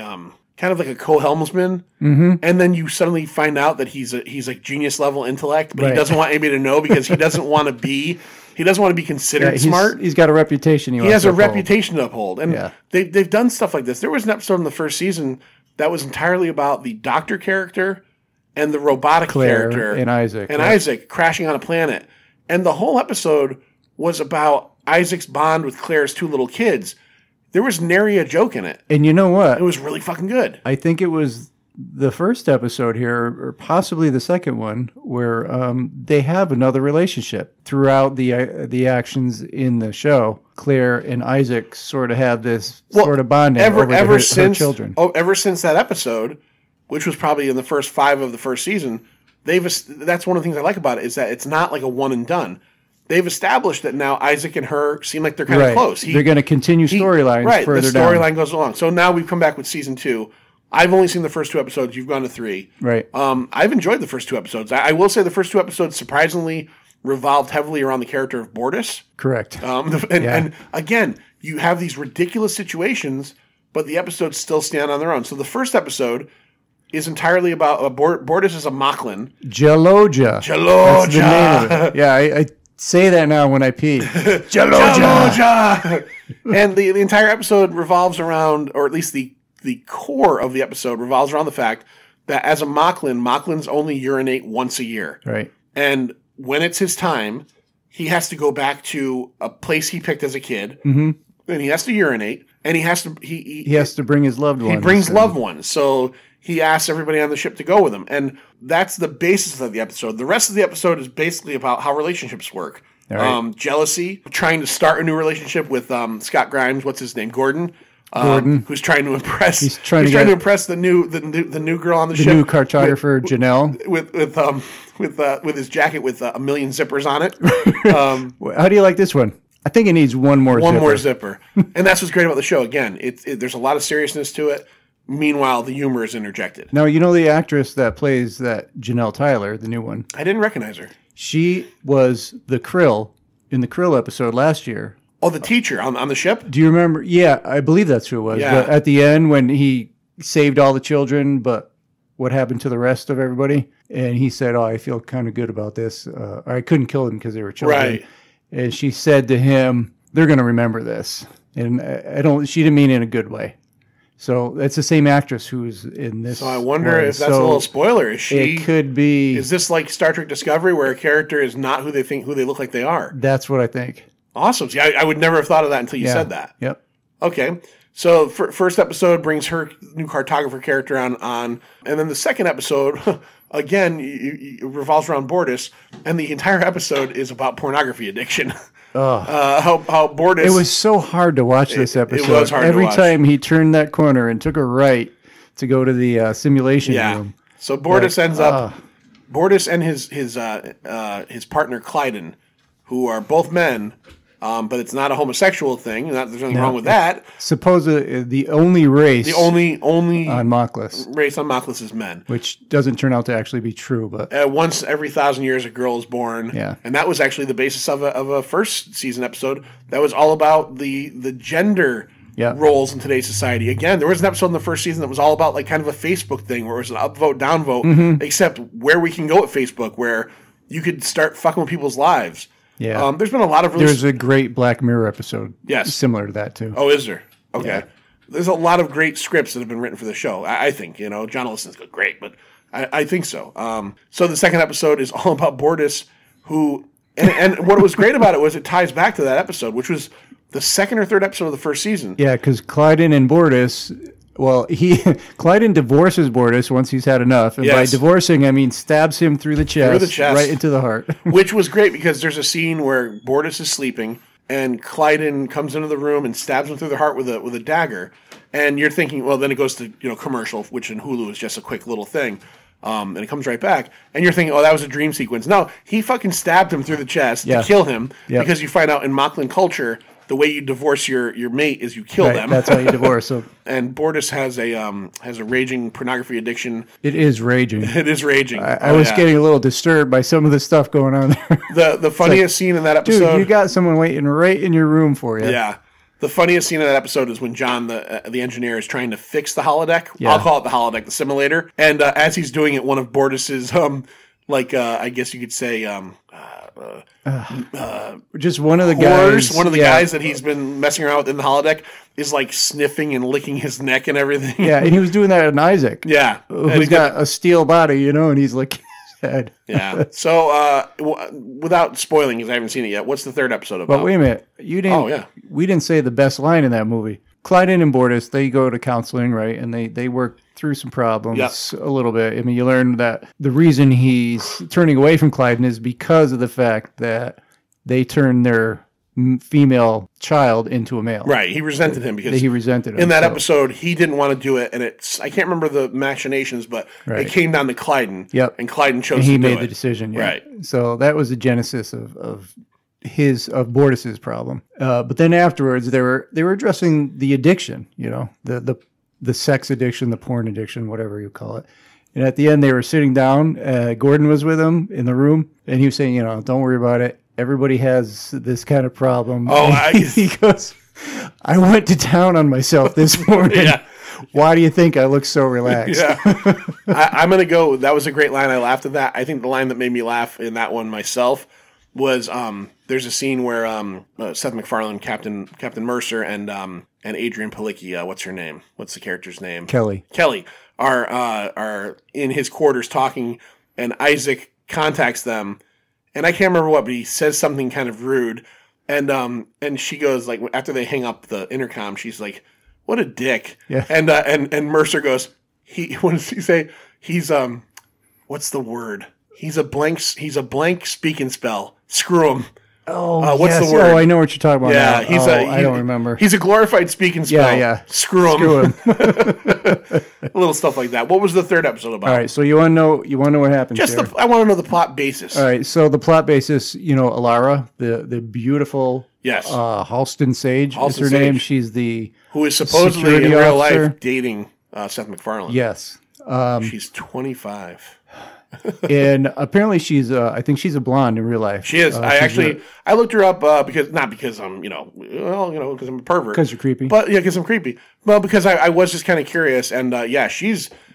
kind of like a co-helmsman, and then you suddenly find out that he's like genius level intellect, but he doesn't want anybody to know because he doesn't want to be considered smart. He's got a reputation. He has a reputation to uphold, and they've done stuff like this. There was an episode in the first season that was entirely about the doctor character and the robotic character and Isaac Isaac crashing on a planet, and the whole episode was about Isaac's bond with Claire's two little kids. There was nary a joke in it. And you know what? It was really fucking good. I think it was the first episode here, or possibly the second one, where they have another relationship throughout the actions in the show. Claire and Isaac sort of have this sort of bonding over her children. Ever since that episode, which was probably in the first 5 of the first season, that's one of the things I like about it, is that it's not like a one and done. They've established that now Isaac and her seem like they're kind of close. They're going to continue storylines further down. The storyline goes along. So now we've come back with season 2. I've only seen the first 2 episodes. You've gone to 3. Right. I've enjoyed the first 2 episodes. I will say the first 2 episodes surprisingly revolved heavily around the character of Bortus. Correct. And again, you have these ridiculous situations, but the episodes still stand on their own. So the first episode is entirely about Bortus is a Mocklin. Jaloja. That's the name of it. Yeah, I say that now when I pee. Jaloja. And the entire episode revolves around, or at least the core of the episode revolves around the fact that as a Mocklins only urinate once a year. Right. And when it's his time, he has to go back to a place he picked as a kid, and he has to urinate, and he has to bring his loved ones. He brings loved ones. So he asks everybody on the ship to go with him. And that's the basis of the episode. The rest of the episode is basically about how relationships work. Right. Jealousy, trying to start a new relationship with Scott Grimes, what's his name? Gordon, who's trying to impress. He's trying to impress the new girl on the ship. The new cartographer, Janelle, with his jacket with a million zippers on it. How do you like this one? I think it needs one more zipper. And that's what's great about the show. Again, there's a lot of seriousness to it. Meanwhile, the humor is interjected. Now, you know the actress that plays that Janelle Tyler, the new one? I didn't recognize her. She was the Krill in the Krill episode last year. Oh, the teacher on the ship? Do you remember? Yeah, I believe that's who it was. Yeah. But at the end, when he saved all the children, but what happened to the rest of everybody? And he said, I feel kind of good about this. I couldn't kill them because they were children. Right. And she said to him, they're going to remember this. And she didn't mean it in a good way. So it's the same actress who's in this. So I wonder if that's a little spoiler. It could be. Is this like Star Trek Discovery, where a character is not who they look like they are? That's what I think. Awesome. See, I would never have thought of that until you said that. Yep. Okay. So first episode brings her new cartographer character on, and then the second episode again it revolves around Bortus, and the entire episode is about pornography addiction. How Bortus. It was so hard to watch this episode. It was hard Every to watch. time he turned that corner and took a right to go to the simulation room. So Bortus ends up. Bortus and his partner Clyden, who are both men, but it's not a homosexual thing. There's nothing wrong with that. Supposedly the only race. The only on Moklis. Race on Moklis is men, which doesn't turn out to actually be true. But once every 1,000 years, a girl is born. Yeah, and that was actually the basis of a first season episode that was all about the gender roles in today's society. Again, there was an episode in the first season that was all about like kind of a Facebook thing where it was an upvote, downvote, except where we can go at Facebook, where you could start fucking with people's lives. Yeah, there's been a lot of there's a great Black Mirror episode. Yes, similar to that too. Oh, is there? Okay. Yeah. There's a lot of great scripts that have been written for the show. I think, John Ellison's great, but I think so. So the second episode is all about Bortus, who, and what was great about it was it ties back to that episode, which was the second or third episode of the first season. Yeah, because Clyden and Bortus Well, Clyden divorces Bortus once he's had enough, and by Yes. divorcing, I mean stabs him through the chest, right into the heart. Which was great because there's a scene where Bortus is sleeping and Clyden comes into the room and stabs him through the heart with a dagger. And you're thinking, well, then it goes to commercial, which in Hulu is just a quick little thing. And it comes right back. And you're thinking, oh, that was a dream sequence. No, he fucking stabbed him through the chest to kill him because you find out in Moclan culture, the way you divorce your mate is you kill them. That's how you divorce. So. And Bortus has a raging pornography addiction. It is raging. It is raging. I was getting a little disturbed by some of the stuff going on there. The funniest scene in that episode. Dude, you got someone waiting right in your room for you. Yeah. The funniest scene of that episode is when John, the engineer, is trying to fix the holodeck. Yeah. I'll call it the holodeck, the simulator. And as he's doing it, one of Bortus's, I guess you could say, just one of the whores, guys. one of the guys that he's been messing around with in the holodeck is like sniffing and licking his neck and everything. Yeah, and he was doing that on Isaac. Yeah. Who's got a steel body, and he's licking his head. Yeah. So, without spoiling, because I haven't seen it yet, what's the third episode about? But wait a minute. You didn't. Oh, yeah. We didn't say the best line in that movie. Clyden and Bortus, they go to counseling, right? And they work through some problems a little bit. I mean, you learn that the reason he's turning away from Clyden is because of the fact that they turned their female child into a male. Right. He resented him because he resented him. In that episode, he didn't want to do it, and I can't remember the machinations, but it came down to Clyden. Yep. And Clyden chose and to he do made it. the decision. Yeah. Right. So that was the genesis of Bortus's problem. But then afterwards, they were addressing the addiction. The sex addiction, the porn addiction, whatever you call it. And at the end, they were sitting down. Gordon was with him in the room, and he was saying, don't worry about it. Everybody has this kind of problem. Oh, he goes, I went to town on myself this morning. Yeah. Why do you think I look so relaxed? Yeah. I'm going to go. That was a great line. I laughed at that. I think the line that made me laugh in that one myself was there's a scene where Seth MacFarlane, Captain Mercer, and Adrian Palicki, what's her name? What's the character's name? Kelly are in his quarters talking, and Isaac contacts them, and I can't remember what, but he says something kind of rude, and she goes, like, after they hang up the intercom, she's like, "What a dick!" Yeah. And Mercer goes, what does he say? He's what's the word? He's a blank speaking spell. Screw him. Oh, what's yes. the word? Oh, I know what you're talking about. Yeah, now. I don't remember. He's a glorified speaking spell. Yeah. Screw him. Little stuff like that. What was the third episode about? All right, so you want to know what happens Just here. I want to know the plot basis. All right, so the plot basis, Alara, the beautiful Halston Sage is her name. She's the who is supposedly security in real officer. life dating Seth MacFarlane. Yes. She's 25. And apparently I think she's a blonde in real life. She is. I looked her up because I'm, because I'm a pervert. Because you're creepy. But yeah, because I'm creepy. Well, because I was just kind of curious, and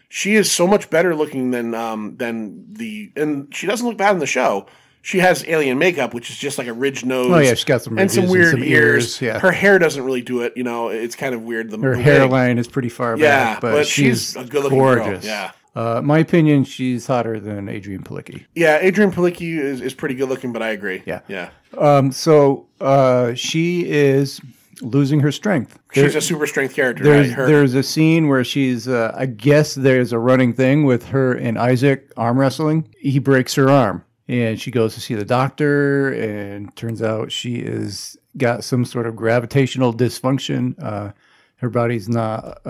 she is so much better looking than and she doesn't look bad in the show. She has alien makeup, which is just like a ridged nose. Oh yeah, she's got some and some weird ears. Yeah. Her hair doesn't really do it. It's kind of weird. Her hairline is pretty far back. But she's a good looking gorgeous. girl. Yeah. My opinion, she's hotter than Adrian Palicki. Yeah, Adrian Palicki is pretty good looking, but I agree. Yeah. So she is losing her strength. She's a super strength character. There's a scene where she's, I guess there's a running thing with her and Isaac arm wrestling. He breaks her arm, and she goes to see the doctor, and turns out she is got some sort of gravitational dysfunction. Her body's not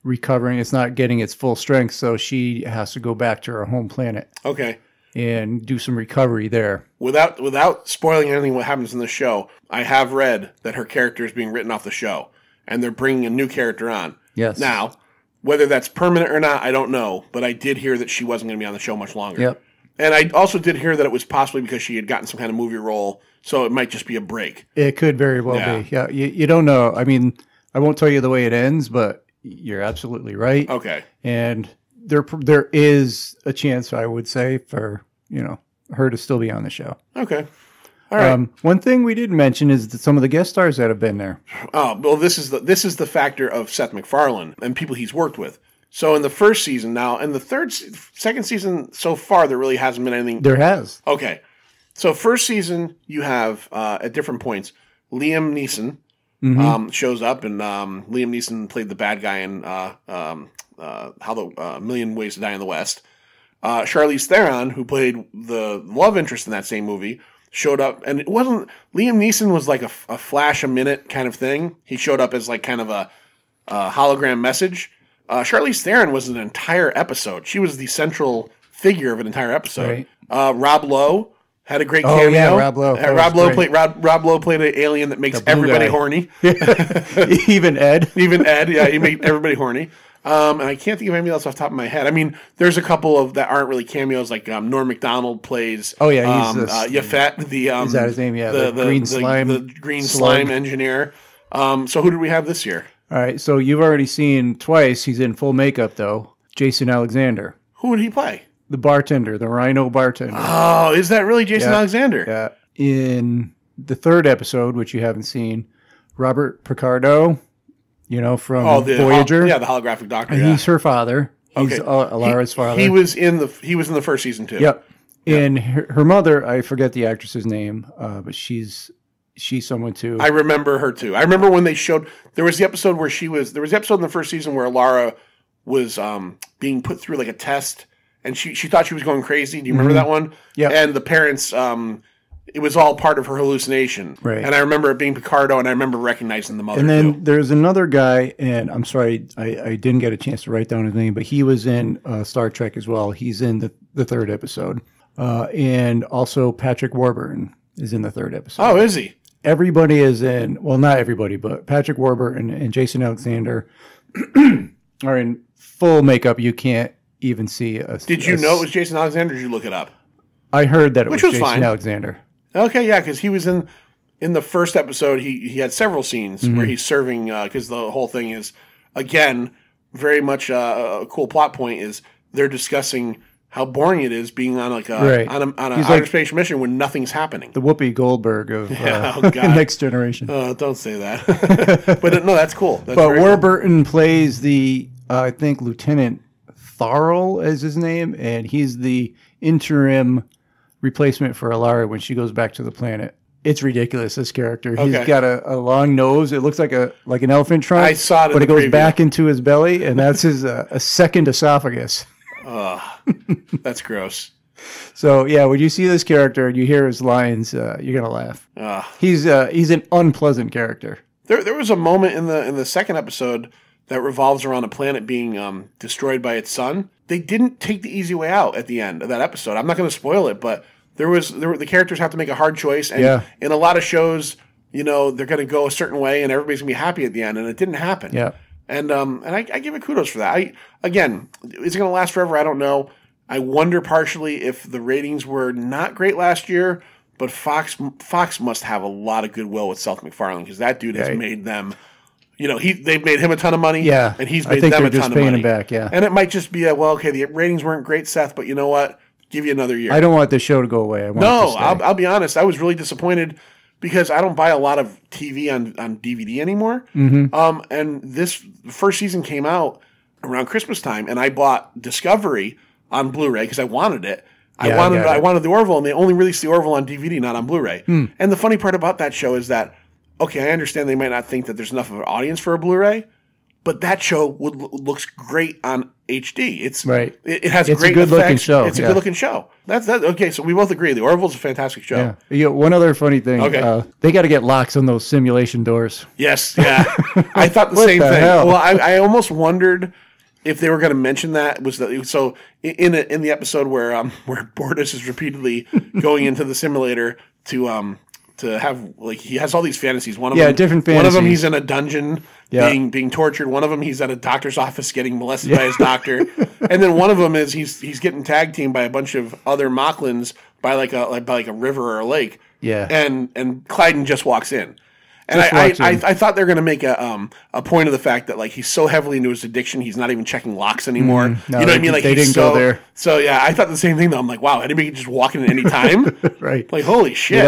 recovering. It's not getting its full strength, so she has to go back to her home planet. Okay. And do some recovery there. Without spoiling anything what happens in the show, I have read that her character is being written off the show, and they're bringing a new character on. Yes. Now, whether that's permanent or not, I don't know, but I did hear that she wasn't going to be on the show much longer. Yep. And I also did hear that it was possibly because she had gotten some kind of movie role, so it might just be a break. It could very well be. Yeah, you don't know. I mean, I won't tell you the way it ends, but you're absolutely right. Okay. And there is a chance, I would say, for her to still be on the show. Okay. All right. One thing we didn't mention is that some of the guest stars that have been there. Oh, well, this is the factor of Seth MacFarlane and people he's worked with. So in the first season now, and the second season so far, there really hasn't been anything. There has. Okay. So first season, you have, at different points, Liam Neeson, shows up, and Liam Neeson played the bad guy in How the Million Ways to Die in the West. Charlize Theron, who played the love interest in that same movie, showed up, and it wasn't Liam Neeson was like a flash a minute kind of thing. He showed up as like kind of a hologram message. Charlize Theron was an entire episode. She was the central figure of an entire episode. Right. Rob Lowe had a great cameo. Yeah, Rob Lowe. Rob Lowe played an alien that makes everybody horny. Even Ed. Yeah, he made everybody horny. And I can't think of anything else off the top of my head. I mean, there's a couple of that aren't really cameos, like Norm Macdonald plays. Oh yeah, he's Yafet. Is that his name? Yeah, the green slime. The green slime engineer. So who did we have this year? All right, so you've already seen twice. He's in full makeup though. Jason Alexander. Who would he play? The bartender, the rhino bartender. Oh, is that really Jason Alexander? Yeah. In the third episode, which you haven't seen, Robert Picardo, from Voyager. The holographic doctor. And he's her father. He's Alara's father. He was in the first season too. Yep. And her mother, I forget the actress's name, but she's someone too. I remember her too. I remember when they showed there was the episode in the first season where Alara was being put through like a test. And she thought she was going crazy. Do you remember that one? Yeah. And the parents, it was all part of her hallucination. Right. And I remember it being Picardo, and I remember recognizing the mother. And then there's another guy, and I'm sorry, I didn't get a chance to write down his name, but he was in Star Trek as well. He's in the third episode. And also Patrick Warburton is in the third episode. Oh, is he? Everybody is in, well, not everybody, but Patrick Warburton and Jason Alexander are in full makeup. You can't even see us. Did you know it was Jason Alexander? Or did you look it up? I heard that it was Jason fine. Alexander. Okay, yeah, because he was in the first episode. He had several scenes where he's serving. Because the whole thing is, again, very much a cool plot point is they're discussing how boring it is being on like on an outer space mission when nothing's happening. The Whoopi Goldberg of Next Generation. Don't say that. But no, that's cool. That's but Warburton plays the I think Lieutenant Tharl is his name, and he's the interim replacement for Alara when she goes back to the planet. It's ridiculous, this character. He's got a long nose. It looks like an elephant trunk. I saw it, but it goes back into his belly, and that's his a second esophagus. That's gross. So yeah, when you see this character and you hear his lines, you're gonna laugh. He's an unpleasant character. There was a moment in the second episode that revolves around a planet being destroyed by its sun. They didn't take the easy way out at the end of that episode. I'm not going to spoil it, but the characters have to make a hard choice. And in a lot of shows, they're going to go a certain way and everybody's going to be happy at the end. And it didn't happen. Yeah. And I give it kudos for that. Again, is it going to last forever? I don't know. I wonder partially if the ratings were not great last year, but Fox must have a lot of goodwill with Seth MacFarlane because that dude has made them. They've made him a ton of money, and he's made them a ton of money. Him back, and it might just be the ratings weren't great, Seth, but you know what? Give you another year. I don't want the show to go away. I'll be honest. I was really disappointed because I don't buy a lot of TV on DVD anymore. Mm-hmm. And this first season came out around Christmas time, and I bought Discovery on Blu-ray because I wanted it. I wanted the Orville, and they only released the Orville on DVD, not on Blu-ray. And the funny part about that show is that. Okay, I understand they might not think that there's enough of an audience for a Blu-ray, but that show looks great on HD. It has great good looking show. It's a good looking show. That's okay. So we both agree the Orville's a fantastic show. Yeah. One other funny thing. Okay. They got to get locks on those simulation doors. Yes. Yeah. I thought the same thing. Hell? Well, I almost wondered if they were going to mention that so in the episode where Bortus is repeatedly going into the simulator to have he has all these fantasies. One of them, different fantasies. One of them he's in a dungeon being tortured. One of them he's at a doctor's office getting molested by his doctor, and then one of them is he's getting tag teamed by a bunch of other Mocklins by by a river or a lake. Yeah, and Clyden just walks in. And I thought they were going to make a point of the fact that he's so heavily into his addiction, he's not even checking locks anymore. No, you know what I mean? They didn't go there. So yeah, I thought the same thing though. I'm like, wow, anybody can just walk in at any time, right? Holy shit!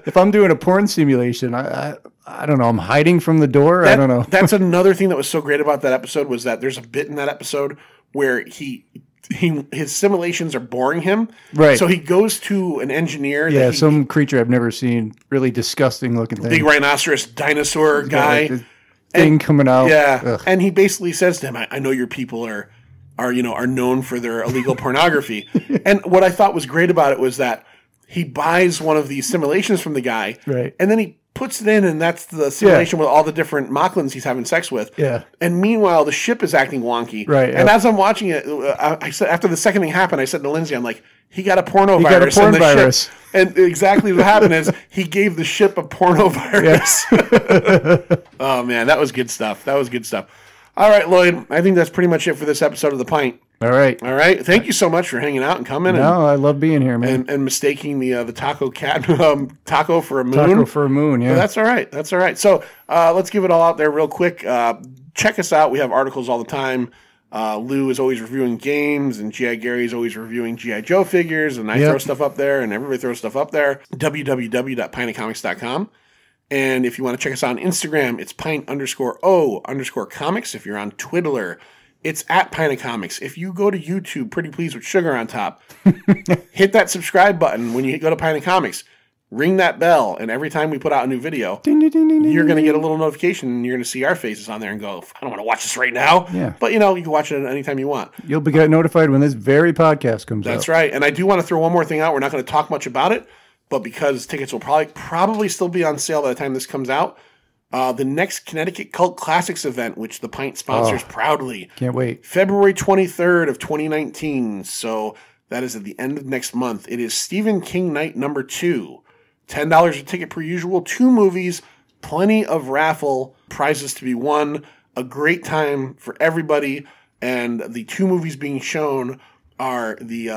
If I'm doing a porn simulation, I don't know. I'm hiding from the door. I don't know. That's another thing that was so great about that episode was that there's a bit in that episode where he his simulations are boring him. Right. So he goes to an engineer. Yeah, that some creature I've never seen. Really disgusting looking thing. big rhinoceros dinosaur guy. Like this thing coming out. Yeah. Ugh. And he basically says to him, I know your people are known for their illegal pornography. And what I thought was great about it was that he buys one of these simulations from the guy. Right. And then he puts it in, and that's the simulation with all the different Mocklins he's having sex with. Yeah. And meanwhile, the ship is acting wonky. Right. And as I'm watching it, I said, after the second thing happened, I said to Lindsay, I'm like, he got a porno He got a virus porn in the virus. ship. And exactly what happened is he gave the ship a porno virus. Oh, man, that was good stuff. That was good stuff. All right, Lloyd, I think that's pretty much it for this episode of The Pint. All right. All right. Thank you so much for hanging out and coming. No, I love being here, man. And mistaking the taco cat taco for a moon. Taco for a moon, yeah. But that's all right. That's all right. So let's give it all out there real quick. Check us out. We have articles all the time. Lou is always reviewing games, and G.I. Gary is always reviewing G.I. Joe figures, and I throw stuff up there, and everybody throws stuff up there. www.pintofcomics.com. And if you want to check us out on Instagram, it's pint_o_comics. If you're on Twitter, it's at Pint of Comics. If you go to YouTube, Pretty Please with Sugar on top, hit that subscribe button when you go to Pint of Comics. Ring that bell, and every time we put out a new video, Ding, ding, ding, ding, you're going to ding. get a little notification, and you're going to see our faces on there and go, I don't want to watch this right now. Yeah. But, you can watch it anytime you want. You'll be getting notified when this very podcast comes out. That's right. And I do want to throw one more thing out. We're not going to talk much about it, but because tickets will probably still be on sale by the time this comes out, the next Connecticut Cult Classics event, which the Pint sponsors proudly. Can't wait. February 23rd of 2019. So that is at the end of next month. It is Stephen King Night number 2. $10 a ticket per usual. 2 movies. Plenty of raffle prizes to be won. A great time for everybody. And the 2 movies being shown are the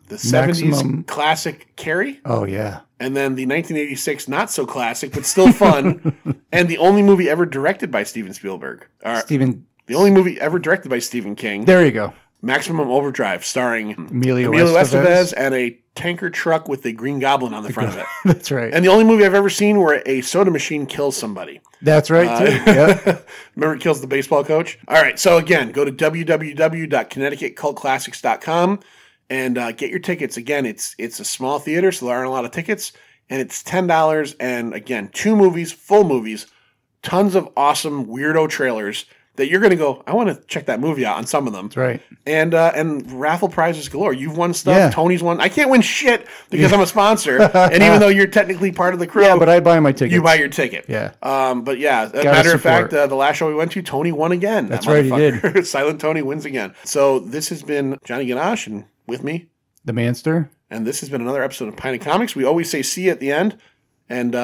70s classic Carrie. Oh, yeah. And then the 1986 not so classic, but still fun. And the only movie ever directed by Steven Spielberg. Steven. The only movie ever directed by Stephen King. There you go. Maximum Overdrive, starring Emilio Estevez and a tanker truck with a Green Goblin on the front of it. That's right. And the only movie I've ever seen where a soda machine kills somebody. That's right, too. Yeah. Remember it kills the baseball coach? All right, so again, go to www.connecticutcultclassics.com and get your tickets. Again, it's a small theater, so there aren't a lot of tickets, and it's $10. And again, 2 movies, full movies, tons of awesome weirdo trailers that you're going to go, I want to check that movie out on some of them. That's right. And raffle prizes galore. You've won stuff. Yeah. Tony's won. I can't win shit because I'm a sponsor. And even though you're technically part of the crew. Yeah, but I buy my tickets. You buy your ticket. Yeah. But yeah, as a Gotta matter of fact, support. the last show we went to, Tony won again. That's right, he did. Silent Tony wins again. So this has been Johnny Ganache, and with me. The Manster. And this has been another episode of Pint of Comics. We always say see you at the end. And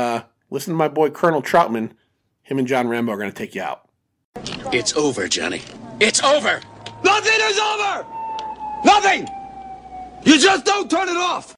listen to my boy Colonel Troutman. Him and John Rambo are going to take you out. It's over, Johnny. It's over! Nothing is over! Nothing! You just don't turn it off!